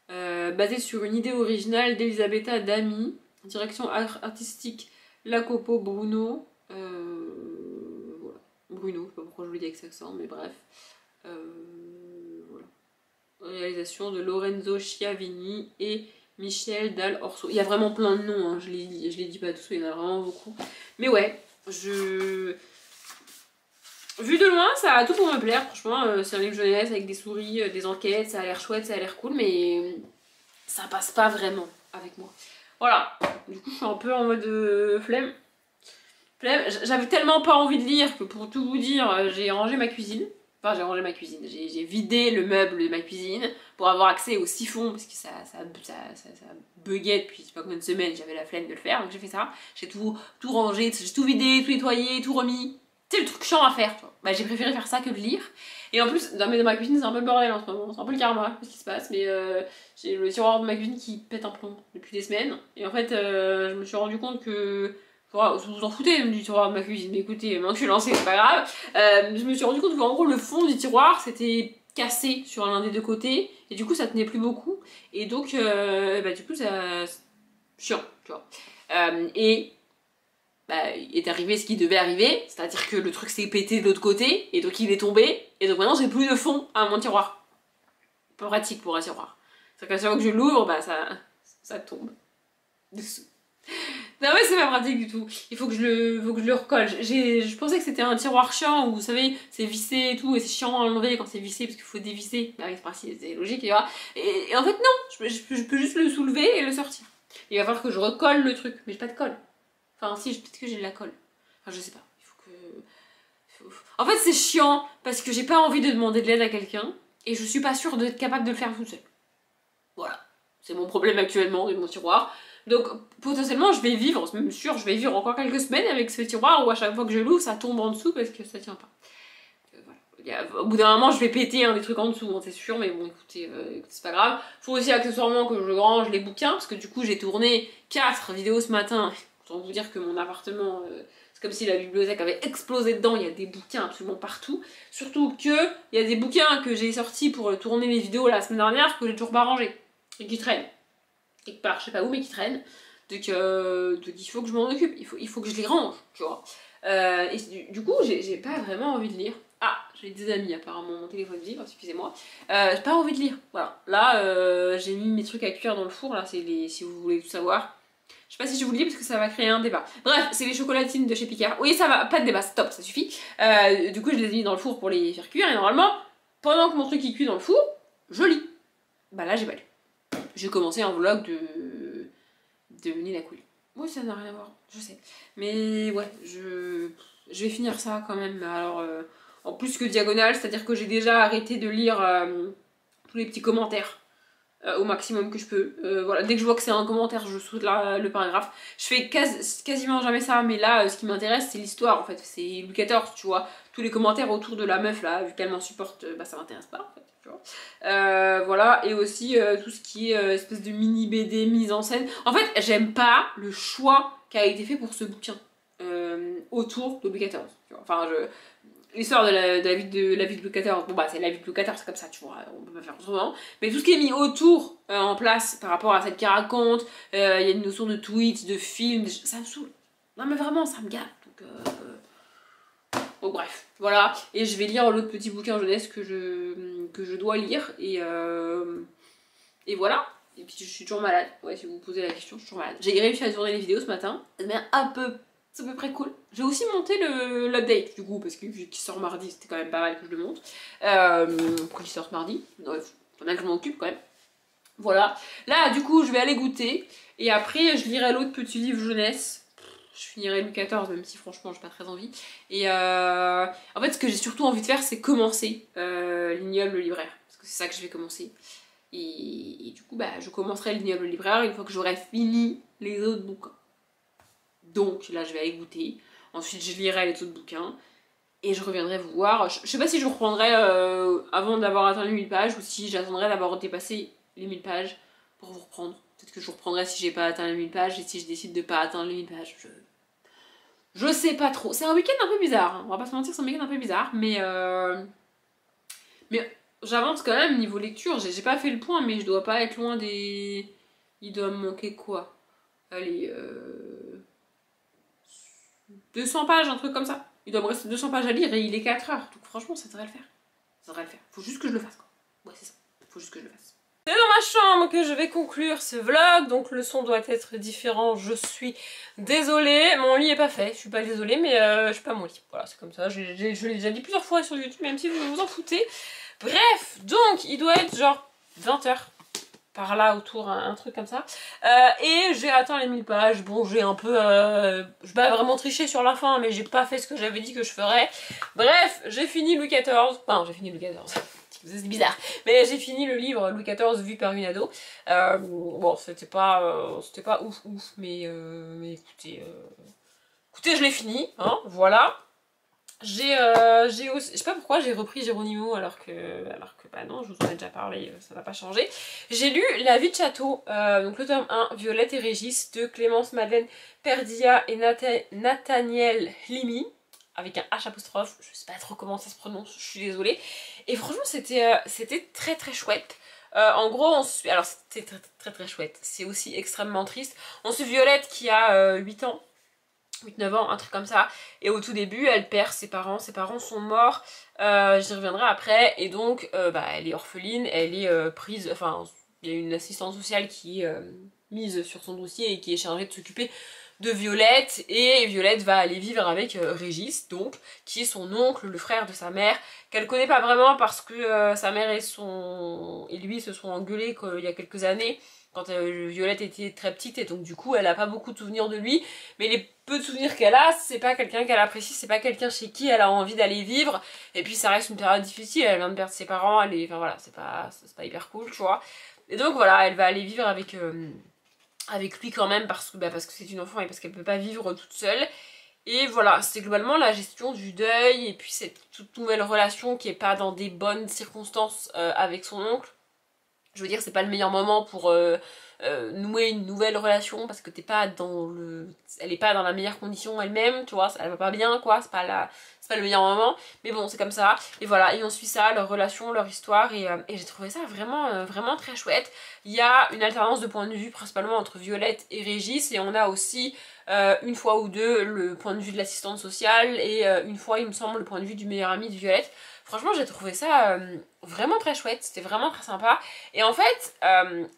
Basé sur une idée originale d'Elisabetta Dami, direction artistique Lacopo Bruno. Voilà. Bruno, je sais pas pourquoi je le dis avec cet accent, mais bref. Voilà. Réalisation de Lorenzo Schiavini et Michel Dal Orso. Il y a vraiment plein de noms, hein. Je les dis pas tous, il y en a vraiment beaucoup. Mais ouais, vu de loin, ça a tout pour me plaire, franchement, c'est un livre jeunesse avec des souris, des enquêtes, ça a l'air chouette, ça a l'air cool, mais ça passe pas vraiment avec moi. Voilà, du coup je suis un peu en mode flemme. J'avais tellement pas envie de lire que pour tout vous dire, j'ai rangé ma cuisine. Enfin, j'ai rangé ma cuisine, j'ai vidé le meuble de ma cuisine pour avoir accès au siphon, parce que ça buguait depuis je sais pas combien de semaines, j'avais la flemme de le faire, donc j'ai fait ça. J'ai tout rangé, j'ai tout vidé, tout nettoyé, tout remis. C'est le truc chiant à faire, tu vois. Bah, j'ai préféré faire ça que de lire. Et en plus, dans ma cuisine, c'est un peu le bordel en ce moment. C'est un peu le karma, ce qui se passe. Mais j'ai le tiroir de ma cuisine qui pète un plomb depuis des semaines. Et en fait, je me suis rendu compte que. Vous vous en foutez du tiroir de ma cuisine. Mais écoutez, maintenant que je suis lancée, c'est pas grave. Je me suis rendu compte qu'en gros, le fond du tiroir, c'était cassé sur l'un des deux côtés. Et du coup, ça tenait plus beaucoup. Et donc, du coup, ça. Chiant, tu vois. Et bah, il est arrivé ce qui devait arriver, c'est-à-dire que le truc s'est pété de l'autre côté, et donc il est tombé, et donc maintenant j'ai plus de fond à mon tiroir. Pas pratique pour un tiroir. C'est-à-dire qu'à chaque fois que je l'ouvre, bah ça tombe dessous. Non mais c'est pas pratique du tout, il faut que je le recolle. Je pensais que c'était un tiroir chiant où vous savez, c'est vissé et tout, et c'est chiant à enlever quand c'est vissé parce qu'il faut dévisser. Bah oui, c'est pratique, c'est logique, tu vois. Et en fait non, je peux juste le soulever et le sortir. Il va falloir que je recolle le truc, mais j'ai pas de colle. Enfin si, peut-être que j'ai de la colle. Enfin je sais pas, il faut que... En fait c'est chiant parce que j'ai pas envie de demander de l'aide à quelqu'un et je suis pas sûre d'être capable de le faire toute seule. Voilà, c'est mon problème actuellement de mon tiroir. Donc potentiellement je vais vivre, c'est même sûr, je vais vivre encore quelques semaines avec ce tiroir où à chaque fois que je l'ouvre ça tombe en dessous parce que ça tient pas. Au bout d'un moment je vais péter des trucs en dessous, hein, c'est sûr, mais bon écoutez, c'est pas grave. Faut aussi accessoirement que je range les bouquins, parce que du coup j'ai tourné 4 vidéos ce matin. Autant vous dire que mon appartement, c'est comme si la bibliothèque avait explosé dedans, il y a des bouquins absolument partout. Surtout que il y a des bouquins que j'ai sortis pour tourner mes vidéos la semaine dernière que j'ai toujours pas rangés, et qui traînent. Quelque part, je sais pas où, mais qui traînent. Donc il faut que je m'en occupe, il faut que je les range, tu vois. Et du coup j'ai pas vraiment envie de lire. Ah, j'ai des amis apparemment, mon téléphone vibre, excusez-moi. J'ai pas envie de lire, voilà. Là, j'ai mis mes trucs à cuire dans le four, là, c'est les... si vous voulez tout savoir. Je sais pas si je vous le dis parce que ça va créer un débat. Bref, c'est les chocolatines de chez Picard. Oui, ça va, pas de débat, stop, ça suffit. Du coup, je les ai mis dans le four pour les faire cuire et normalement, pendant que mon truc il cuit dans le four, je lis. Bah là j'ai pas lu. J'ai commencé un vlog de Nina Cool. Oui, ça n'a rien à voir, je sais. Mais ouais, je vais finir ça quand même. Alors, en plus que diagonale, c'est-à-dire que j'ai déjà arrêté de lire tous les petits commentaires au maximum que je peux. Voilà, dès que je vois que c'est un commentaire, je saute le paragraphe. Je fais quasiment jamais ça, mais là, ce qui m'intéresse, c'est l'histoire en fait. C'est Louis XIV, tu vois. Tous les commentaires autour de la meuf là, vu qu'elle m'insupporte, bah ça m'intéresse pas en fait. Voilà, et aussi tout ce qui est espèce de mini BD mise en scène. En fait, j'aime pas le choix qui a été fait pour ce bouquin autour de Louis XIV. Tu vois. Enfin, l'histoire de la vie de Louis XIV, bon bah c'est la vie de Louis XIV, c'est comme ça, tu vois, on peut pas faire autrement. Mais tout ce qui est mis autour en place par rapport à celle qui raconte, il y a une notion de tweets, de films, ça me saoule. Non mais vraiment, ça me gâte. Donc bref, voilà, et je vais lire l'autre petit bouquin jeunesse que je dois lire, et voilà. Et puis je suis toujours malade, ouais, si vous vous posez la question, je suis toujours malade. J'ai réussi à tourner les vidéos ce matin, mais c'est à peu près cool. J'ai aussi monté l'update du coup, parce que vu qu'il sort mardi, c'était quand même pas mal que je le monte. Pourquoi il sort mardi? Bref, faut bien que je m'en occupe quand même. Voilà, là du coup je vais aller goûter, et après je lirai l'autre petit livre jeunesse. Je finirai Louis XIV, même si franchement j'ai pas très envie. Et en fait, ce que j'ai surtout envie de faire, c'est commencer l'ignoble libraire. Parce que c'est ça que je vais commencer. Et du coup, bah, je commencerai l'ignoble libraire une fois que j'aurai fini les autres bouquins. Donc là, je vais aller goûter. Ensuite, je lirai les autres bouquins. Et je reviendrai vous voir. Je sais pas si je reprendrai avant d'avoir atteint les 1000 pages ou si j'attendrai d'avoir dépassé les 1000 pages pour vous reprendre. Peut-être que je vous reprendrai si j'ai pas atteint les 1000 pages et si je décide de pas atteindre les 1000 pages. Je sais pas trop. C'est un week-end un peu bizarre, hein. On va pas se mentir, c'est un week-end un peu bizarre, mais j'avance quand même niveau lecture. J'ai pas fait le point, mais je dois pas être loin des... Il doit me manquer quoi? Allez, 200 pages, un truc comme ça. Il doit me rester 200 pages à lire et il est 4 heures. Donc franchement, ça devrait le faire. Ça devrait le faire. Faut juste que je le fasse, quoi. Ouais, c'est ça. Faut juste que je le fasse. C'est dans ma chambre que je vais conclure ce vlog, donc le son doit être différent, je suis désolée. Mon lit est pas fait, je suis pas désolée, mais je suis pas à mon lit. Voilà, c'est comme ça, je l'ai déjà dit plusieurs fois sur YouTube, même si vous vous en foutez. Bref, donc il doit être genre 20 h par là autour, un truc comme ça. Et j'ai atteint les 1000 pages, bon j'ai un peu... je vais pas vraiment tricher sur la fin, mais j'ai pas fait ce que j'avais dit que je ferais. Bref, j'ai fini Louis XIV, enfin j'ai fini Louis XIV. C'est bizarre, mais j'ai fini le livre Louis XIV vu par une ado. Bon, c'était pas ouf, mais écoutez, je l'ai fini, hein, voilà. J'ai aussi, je sais pas pourquoi j'ai repris Geronimo alors que bah non, je vous en ai déjà parlé, ça n'a pas changé. J'ai lu La vie de château, donc le tome 1, Violette et Régis, de Clémence Madeleine Perdia et Nathaniel Limy, avec un H apostrophe, je sais pas trop comment ça se prononce, je suis désolée. Et franchement c'était très très chouette. En gros, alors c'était très très chouette, c'est aussi extrêmement triste. On suit Violette qui a 8 ans, 8-9 ans, un truc comme ça, et au tout début elle perd ses parents sont morts, j'y reviendrai après, et donc bah, elle est orpheline, elle est prise, enfin il y a une assistante sociale qui est mise sur son dossier et qui est chargée de s'occuper de Violette, et Violette va aller vivre avec Régis, donc, qui est son oncle, le frère de sa mère, qu'elle connaît pas vraiment parce que sa mère et lui se sont engueulés il y a quelques années, quand Violette était très petite, et donc du coup elle a pas beaucoup de souvenirs de lui, mais les peu de souvenirs qu'elle a, c'est pas quelqu'un qu'elle apprécie, c'est pas quelqu'un chez qui elle a envie d'aller vivre, et puis ça reste une période difficile, elle vient de perdre ses parents, enfin voilà, c'est pas hyper cool, tu vois. Et donc voilà, elle va aller vivre avec lui quand même parce que c'est une enfant et parce qu'elle peut pas vivre toute seule. Et voilà, c'est globalement la gestion du deuil et puis cette toute nouvelle relation qui est pas dans des bonnes circonstances avec son oncle. Je veux dire, c'est pas le meilleur moment pour nouer une nouvelle relation parce que t'es pas dans elle est pas dans la meilleure condition elle-même, tu vois, elle va pas bien quoi, c'est pas le meilleur moment, mais bon c'est comme ça, et voilà, et on suit ça, leur relation, leur histoire, et j'ai trouvé ça vraiment, vraiment très chouette. Il y a une alternance de points de vue principalement entre Violette et Régis, et on a aussi une fois ou deux le point de vue de l'assistante sociale, et une fois il me semble le point de vue du meilleur ami de Violette. Franchement j'ai trouvé ça vraiment très chouette, c'était vraiment très sympa, et en fait,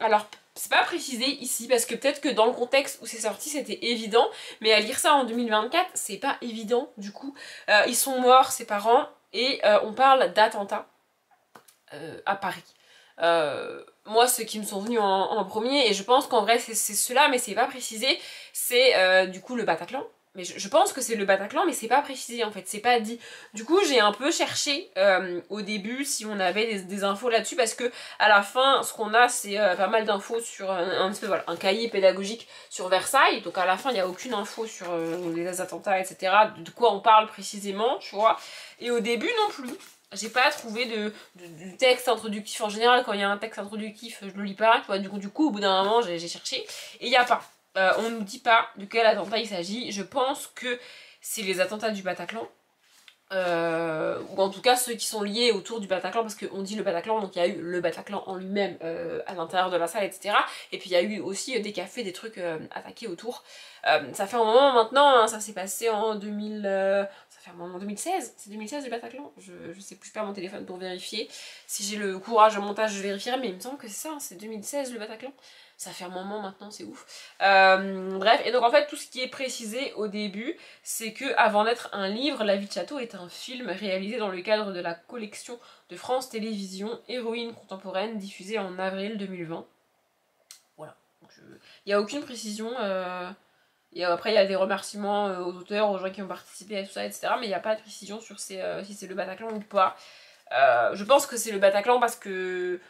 alors c'est pas précisé ici parce que peut-être que dans le contexte où c'est sorti c'était évident, mais à lire ça en 2024 c'est pas évident du coup. Ils sont morts ses parents et on parle d'attentat. à Paris. Moi, ceux qui me sont venus en premier, et je pense qu'en vrai c'est ceux-là, mais c'est pas précisé, c'est du coup le Bataclan. Mais je pense que c'est le Bataclan, mais c'est pas précisé en fait, c'est pas dit. Du coup, j'ai un peu cherché au début si on avait des infos là-dessus, parce que à la fin, ce qu'on a, c'est pas mal d'infos sur voilà, un cahier pédagogique sur Versailles. Donc à la fin, il n'y a aucune info sur les attentats, etc. De quoi on parle précisément, tu vois. Et au début non plus. J'ai pas trouvé de texte introductif. En général, quand il y a un texte introductif, je le lis pas. Tu vois, du coup, au bout d'un moment, j'ai cherché. Et il n'y a pas. On nous dit pas de quel attentat il s'agit. Je pense que c'est les attentats du Bataclan. Ou en tout cas ceux qui sont liés autour du Bataclan, parce qu'on dit le Bataclan, donc il y a eu le Bataclan en lui-même à l'intérieur de la salle, etc. Et puis il y a eu aussi des cafés, des trucs attaqués autour. Ça fait un moment maintenant, hein, ça s'est passé en 2000... ça fait un moment, 2016. C'est 2016 le Bataclan, je sais plus, je perds mon téléphone pour vérifier. Si j'ai le courage au montage, je vérifierai, mais il me semble que c'est ça, hein, c'est 2016 le Bataclan. Ça fait un moment maintenant, c'est ouf. Bref, et donc en fait tout ce qui est précisé au début, c'est que avant d'être un livre, La vie de château est un film réalisé dans le cadre de la collection de France Télévisions Héroïne contemporaine diffusée en avril 2020. Voilà. Il n'y a aucune précision. Et après il y a des remerciements aux auteurs, aux gens qui ont participé à tout ça, etc. Mais il n'y a pas de précision sur si c'est le Bataclan ou pas. Je pense que c'est le Bataclan parce que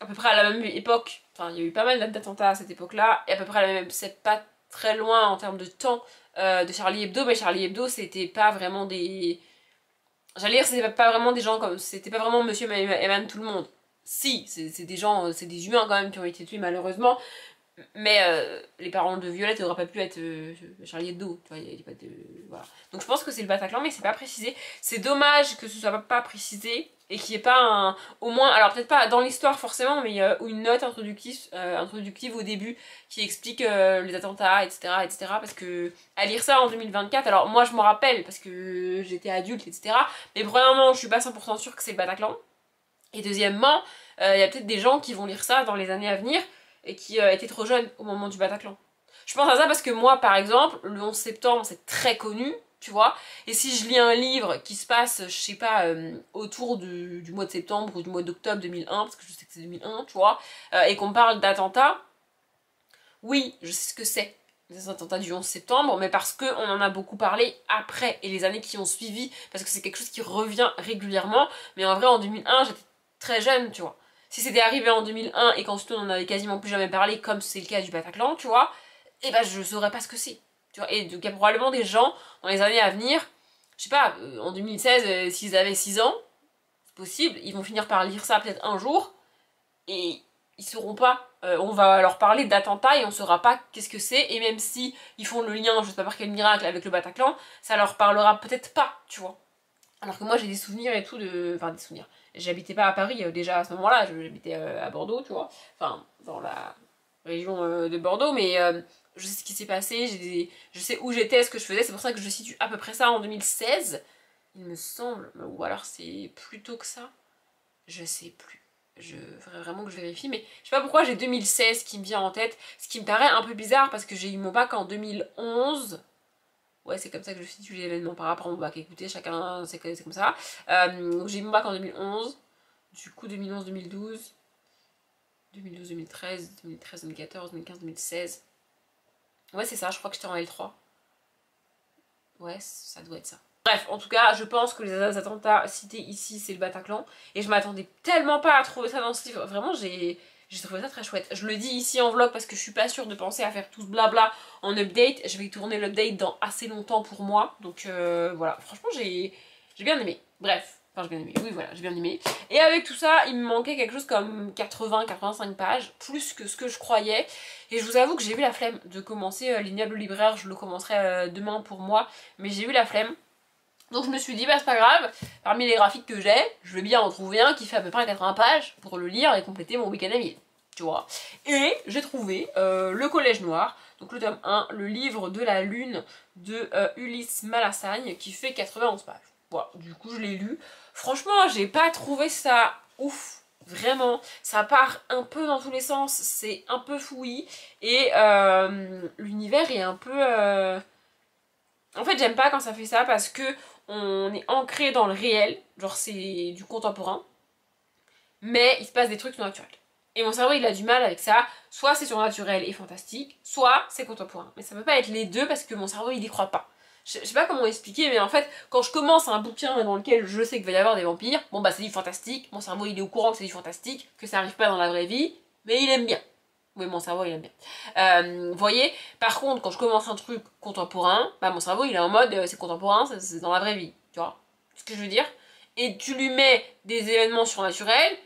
à peu près à la même époque, enfin il y a eu pas mal d'attentats à cette époque-là, et à peu près à la même, c'est pas très loin en termes de temps de Charlie Hebdo, mais Charlie Hebdo c'était pas vraiment des... J'allais dire c'était pas vraiment des gens comme... C'était pas vraiment monsieur et madame tout le monde. Si, c'est des gens, c'est des humains quand même qui ont été tués malheureusement, mais les parents de Violette n'auraient pas pu être Charlie Hebdo, tu vois, il y a pas de... Voilà. Donc je pense que c'est le Bataclan, mais c'est pas précisé. C'est dommage que ce soit pas précisé, et qu'il n'y ait pas un... Au moins, alors peut-être pas dans l'histoire forcément, mais une note introductive au début qui explique les attentats, etc., etc. Parce que à lire ça en 2024, alors moi je m'en rappelle parce que j'étais adulte, etc. Mais premièrement, je suis pas 100% sûre que c'est le Bataclan. Et deuxièmement, il y a peut-être des gens qui vont lire ça dans les années à venir et qui étaient trop jeunes au moment du Bataclan. Je pense à ça parce que moi, par exemple, le 11 septembre, c'est très connu, tu vois, et si je lis un livre qui se passe, je sais pas, autour du mois de septembre ou du mois d'octobre 2001, parce que je sais que c'est 2001, tu vois, et qu'on parle d'attentats, oui, je sais ce que c'est, les attentats du 11 septembre, mais parce qu'on en a beaucoup parlé après, et les années qui ont suivi, parce que c'est quelque chose qui revient régulièrement, mais en vrai, en 2001, j'étais très jeune, tu vois. Si c'était arrivé en 2001 et qu'ensuite on en avait quasiment plus jamais parlé, comme c'est le cas du Bataclan, tu vois, et ben je saurais pas ce que c'est. Tu vois, et donc il y a probablement des gens dans les années à venir, je sais pas, en 2016, s'ils avaient 6 ans, c'est possible, ils vont finir par lire ça peut-être un jour, et ils sauront pas. On va leur parler d'attentats et on saura pas qu'est-ce que c'est, et même si ils font le lien, je sais pas par quel miracle, avec le Bataclan, ça leur parlera peut-être pas, tu vois. Alors que moi j'ai des souvenirs et tout de... Enfin des souvenirs. J'habitais pas à Paris déjà à ce moment-là, j'habitais à Bordeaux, tu vois. Enfin, dans la région de Bordeaux, mais je sais ce qui s'est passé, je sais où j'étais, ce que je faisais, c'est pour ça que je situe à peu près ça en 2016, il me semble, ou alors c'est plus tôt que ça, je sais plus. Je faudrait vraiment que je vérifie, mais je sais pas pourquoi j'ai 2016 qui me vient en tête, ce qui me paraît un peu bizarre parce que j'ai eu mon bac en 2011. Ouais, c'est comme ça que je situe l'événement par rapport à mon bac. Écoutez, chacun, c'est comme ça. J'ai eu mon bac en 2011, du coup 2011, 2012, 2012, 2013, 2013, 2014, 2015, 2016. Ouais, c'est ça, je crois que j'étais en L3. Ouais, ça doit être ça. Bref, en tout cas, je pense que les attentats cités ici, c'est le Bataclan. Et je m'attendais tellement pas à trouver ça dans ce livre. Vraiment, j'ai trouvé ça très chouette. Je le dis ici en vlog parce que je suis pas sûre de penser à faire tout ce blabla en update. Je vais tourner l'update dans assez longtemps pour moi. Donc voilà, franchement, j'ai bien aimé. Bref. Enfin, j'ai bien aimé, oui voilà, j'ai bien aimé. Et avec tout ça, il me manquait quelque chose comme 80-85 pages, plus que ce que je croyais. Et je vous avoue que j'ai eu la flemme de commencer l'ignoble libraire, je le commencerai demain pour moi, mais j'ai eu la flemme. Donc je me suis dit, bah c'est pas grave, parmi les graphiques que j'ai, je vais bien en trouver un qui fait à peu près 80 pages pour le lire et compléter mon week-end à midi, tu vois. Et j'ai trouvé Le Collège Noir, donc le tome 1, le livre de la lune de Ulysse Malassagne, qui fait 91 pages. Voilà, du coup je l'ai lu. Franchement, j'ai pas trouvé ça ouf, vraiment. Ça part un peu dans tous les sens, c'est un peu fouillis, et l'univers est un peu... En fait, j'aime pas quand ça fait ça parce que on est ancré dans le réel, genre c'est du contemporain. mais il se passe des trucs surnaturels. Et mon cerveau il a du mal avec ça, soit c'est surnaturel et fantastique, soit c'est contemporain. Mais ça peut pas être les deux parce que mon cerveau il y croit pas. Je sais pas comment expliquer, mais en fait, quand je commence un bouquin dans lequel je sais qu'il va y avoir des vampires, bon bah c'est du fantastique, mon cerveau il est au courant que c'est du fantastique, que ça arrive pas dans la vraie vie, mais il aime bien. Oui, mon cerveau il aime bien. Vous voyez, par contre, quand je commence un truc contemporain, bah mon cerveau il est en mode c'est contemporain, c'est dans la vraie vie, tu vois ce que je veux dire? Et tu lui mets des événements surnaturels,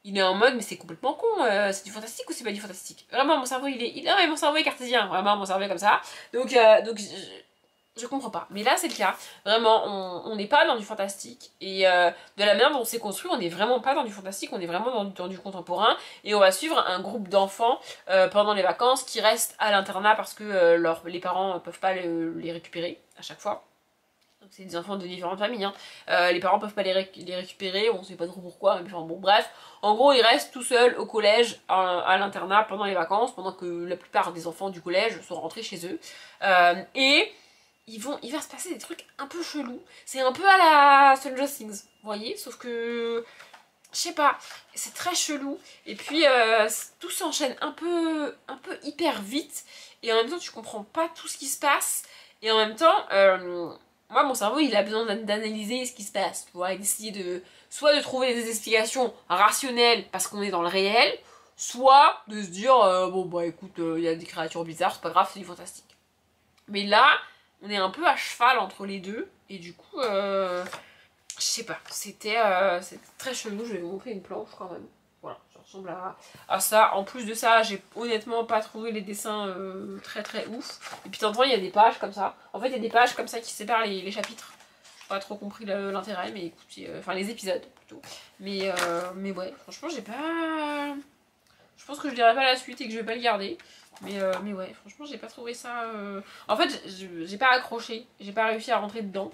il est en mode mais c'est complètement con, c'est du fantastique ou c'est pas du fantastique? Vraiment, mon cerveau non, mais mon cerveau est cartésien, vraiment, mon cerveau est comme ça. Donc je comprends pas. Mais là, c'est le cas. Vraiment, on n'est pas dans du fantastique. Et de la manière dont c'est construit, on n'est vraiment pas dans du fantastique, on est vraiment dans du contemporain. Et on va suivre un groupe d'enfants pendant les vacances qui restent à l'internat parce que les parents ne peuvent pas les récupérer à chaque fois. Donc c'est des enfants de différentes familles. Hein. Les parents peuvent pas les récupérer, on sait pas trop pourquoi. Mais enfin, bon, bref. En gros, ils restent tout seuls au collège, à l'internat pendant les vacances, pendant que la plupart des enfants du collège sont rentrés chez eux. Et il va se passer des trucs un peu chelous. C'est un peu à la Stranger Things, vous voyez? Sauf que, je sais pas, c'est très chelou. Et puis, tout s'enchaîne un peu hyper vite. Et en même temps, tu comprends pas tout ce qui se passe. Et en même temps, moi, mon cerveau, il a besoin d'analyser ce qui se passe. Tu vois, et d'essayer soit de trouver des explications rationnelles parce qu'on est dans le réel, soit de se dire, bon, bah écoute, il y a des créatures bizarres, c'est pas grave, c'est du fantastique. Mais là, on est un peu à cheval entre les deux, et du coup, je sais pas, c'était très chelou. Je vais vous montrer une planche quand même. Voilà, ça ressemble à ça. En plus de ça, j'ai honnêtement pas trouvé les dessins très très ouf. Et puis de temps en temps, il y a des pages comme ça. En fait, il y a des pages comme ça qui séparent les chapitres. J'ai pas trop compris l'intérêt, mais écoutez, enfin les épisodes plutôt. Mais ouais, franchement, j'ai pas... Je pense que je lirai pas la suite et que je vais pas le garder. Mais ouais, franchement, j'ai pas trouvé ça... En fait, j'ai pas accroché. J'ai pas réussi à rentrer dedans.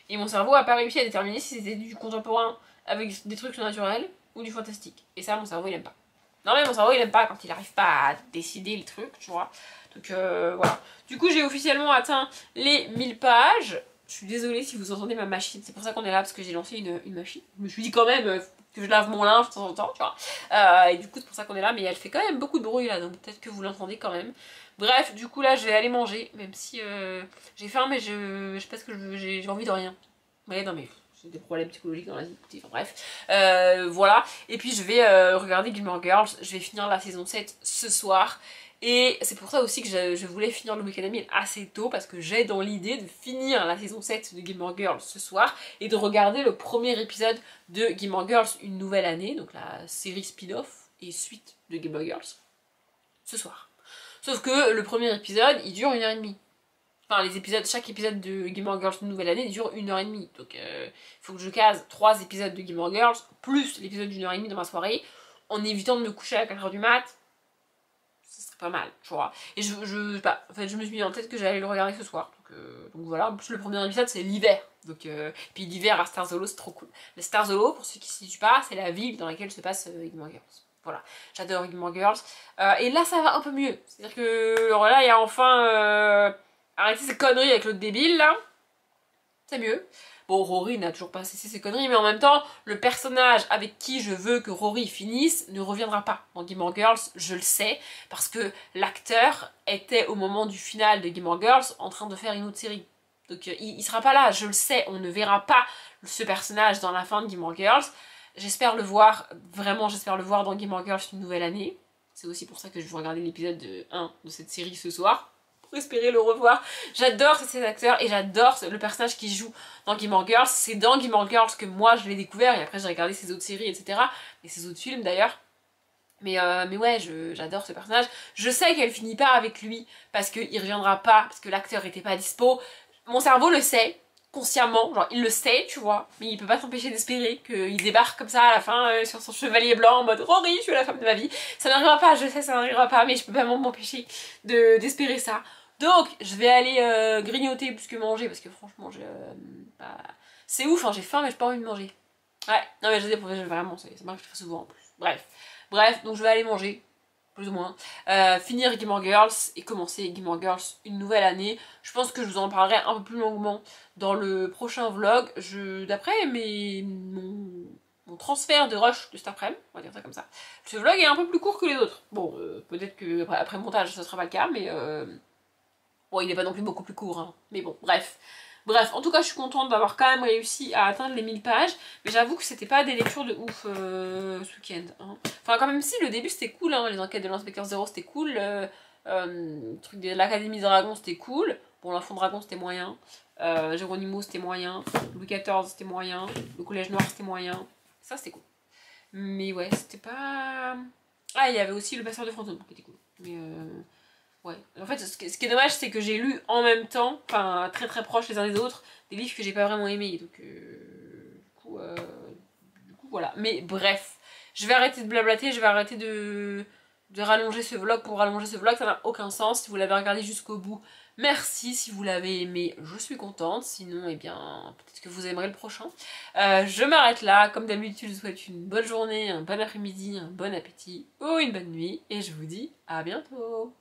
Et mon cerveau a pas réussi à déterminer si c'était du contemporain avec des trucs surnaturels ou du fantastique. Et ça, mon cerveau, il aime pas. Non, mais mon cerveau, il aime pas quand il arrive pas à décider le truc, tu vois. Donc voilà. Du coup, j'ai officiellement atteint les 1000 pages. Je suis désolée si vous entendez ma machine. C'est pour ça qu'on est là, parce que j'ai lancé une machine. Je me suis dit quand même que je lave mon linge de temps en temps, tu vois. Et du coup, c'est pour ça qu'on est là. Mais elle fait quand même beaucoup de bruit là, donc peut-être que vous l'entendez quand même. Bref, du coup, là, je vais aller manger. Même si j'ai faim, mais je sais pas ce que j'ai envie de rien. Ouais, non, mais c'est des problèmes psychologiques dans la vie. Enfin, bref. Voilà. Et puis, je vais regarder Gilmore Girls. Je vais finir la saison 7 ce soir. Et c'est pour ça aussi que je voulais finir le Week-end Ami assez tôt, parce que j'ai dans l'idée de finir la saison 7 de Gilmore Girls ce soir et de regarder le premier épisode de Gilmore Girls Une Nouvelle Année, donc la série spin-off et suite de Gilmore Girls, ce soir. Sauf que le premier épisode, il dure 1h30. Enfin, chaque épisode de Gilmore Girls Une Nouvelle Année dure 1h30. Donc il faut que je case 3 épisodes de Gilmore Girls, plus l'épisode d'1h30 dans ma soirée, en évitant de me coucher à 4h du mat'. Ce serait pas mal, tu vois. Et je sais pas, en fait, je me suis mis en tête que j'allais le regarder ce soir. Donc voilà, en plus le premier épisode c'est l'hiver. Donc puis l'hiver à Stars Hollow c'est trop cool. Le Stars Hollow, pour ceux qui ne se situent pas, c'est la ville dans laquelle se passe Gilmore Girls. Voilà, j'adore Gilmore Girls. Et là ça va un peu mieux. C'est-à-dire que alors là il y a enfin arrêté ces conneries avec l'autre débile là. C'est mieux. Bon, Rory n'a toujours pas cessé ses conneries, mais en même temps, le personnage avec qui je veux que Rory finisse ne reviendra pas dans Gilmore Girls, je le sais, parce que l'acteur était au moment du final de Gilmore Girls en train de faire une autre série. Donc il sera pas là, je le sais, on ne verra pas ce personnage dans la fin de Gilmore Girls. J'espère le voir, vraiment j'espère le voir dans Gilmore Girls Une Nouvelle Année. C'est aussi pour ça que je vais regarder l'épisode 1 de cette série ce soir. Espérer le revoir. J'adore ces acteurs et j'adore le personnage qui joue dans Gilmore Girls. C'est dans Gilmore Girls que moi je l'ai découvert et après j'ai regardé ses autres séries, etc. Et ses autres films d'ailleurs. Mais ouais, j'adore ce personnage. Je sais qu'elle finit pas avec lui parce qu'il reviendra pas, parce que l'acteur était pas dispo. Mon cerveau le sait, consciemment, genre il le sait, tu vois, mais il peut pas s'empêcher d'espérer qu'il débarque comme ça à la fin sur son chevalier blanc en mode Rory, je suis la femme de ma vie. Ça n'arrivera pas, je sais, ça n'arrivera pas, mais je peux pas m'empêcher d'espérer ça. Donc, je vais aller grignoter plus que manger, parce que franchement, bah, c'est ouf, hein, j'ai faim, mais j'ai pas envie de manger. Ouais, non mais je dis, vraiment, ça m'arrive très souvent en plus. Bref, donc je vais aller manger, plus ou moins. Finir Gilmore Girls et commencer Gilmore Girls Une Nouvelle Année. Je pense que je vous en parlerai un peu plus longuement dans le prochain vlog. D'après mon transfert de rush de cet après-midi, on va dire ça comme ça. Ce vlog est un peu plus court que les autres. Bon, peut-être que après le montage, ça sera pas le cas, mais bon, il est pas non plus beaucoup plus court, hein. Mais bon, bref. Bref, en tout cas, je suis contente d'avoir quand même réussi à atteindre les 1000 pages, mais j'avoue que c'était pas des lectures de ouf ce week-end. Hein. Enfin, quand même, si, le début c'était cool, hein. Les enquêtes de l'inspecteur Zéro c'était cool, le truc de l'Académie Dragon c'était cool, bon, l'Enfant Dragon c'était moyen, Geronimo c'était moyen, Louis XIV c'était moyen, le Collège Noir c'était moyen, ça c'était cool. Mais ouais, c'était pas... Ah, il y avait aussi le Passeur de fantômes qui était cool, mais ouais, en fait, ce qui est dommage, c'est que j'ai lu en même temps, enfin très très proches les uns des autres, des livres que j'ai pas vraiment aimés, donc du coup voilà. Mais bref, je vais arrêter de blablater, je vais arrêter de rallonger ce vlog pour rallonger ce vlog, ça n'a aucun sens. Si vous l'avez regardé jusqu'au bout, merci. Si vous l'avez aimé, je suis contente, sinon, eh bien, peut-être que vous aimerez le prochain. Je m'arrête là, comme d'habitude, je vous souhaite une bonne journée, un bon après-midi, un bon appétit ou une bonne nuit, et je vous dis à bientôt.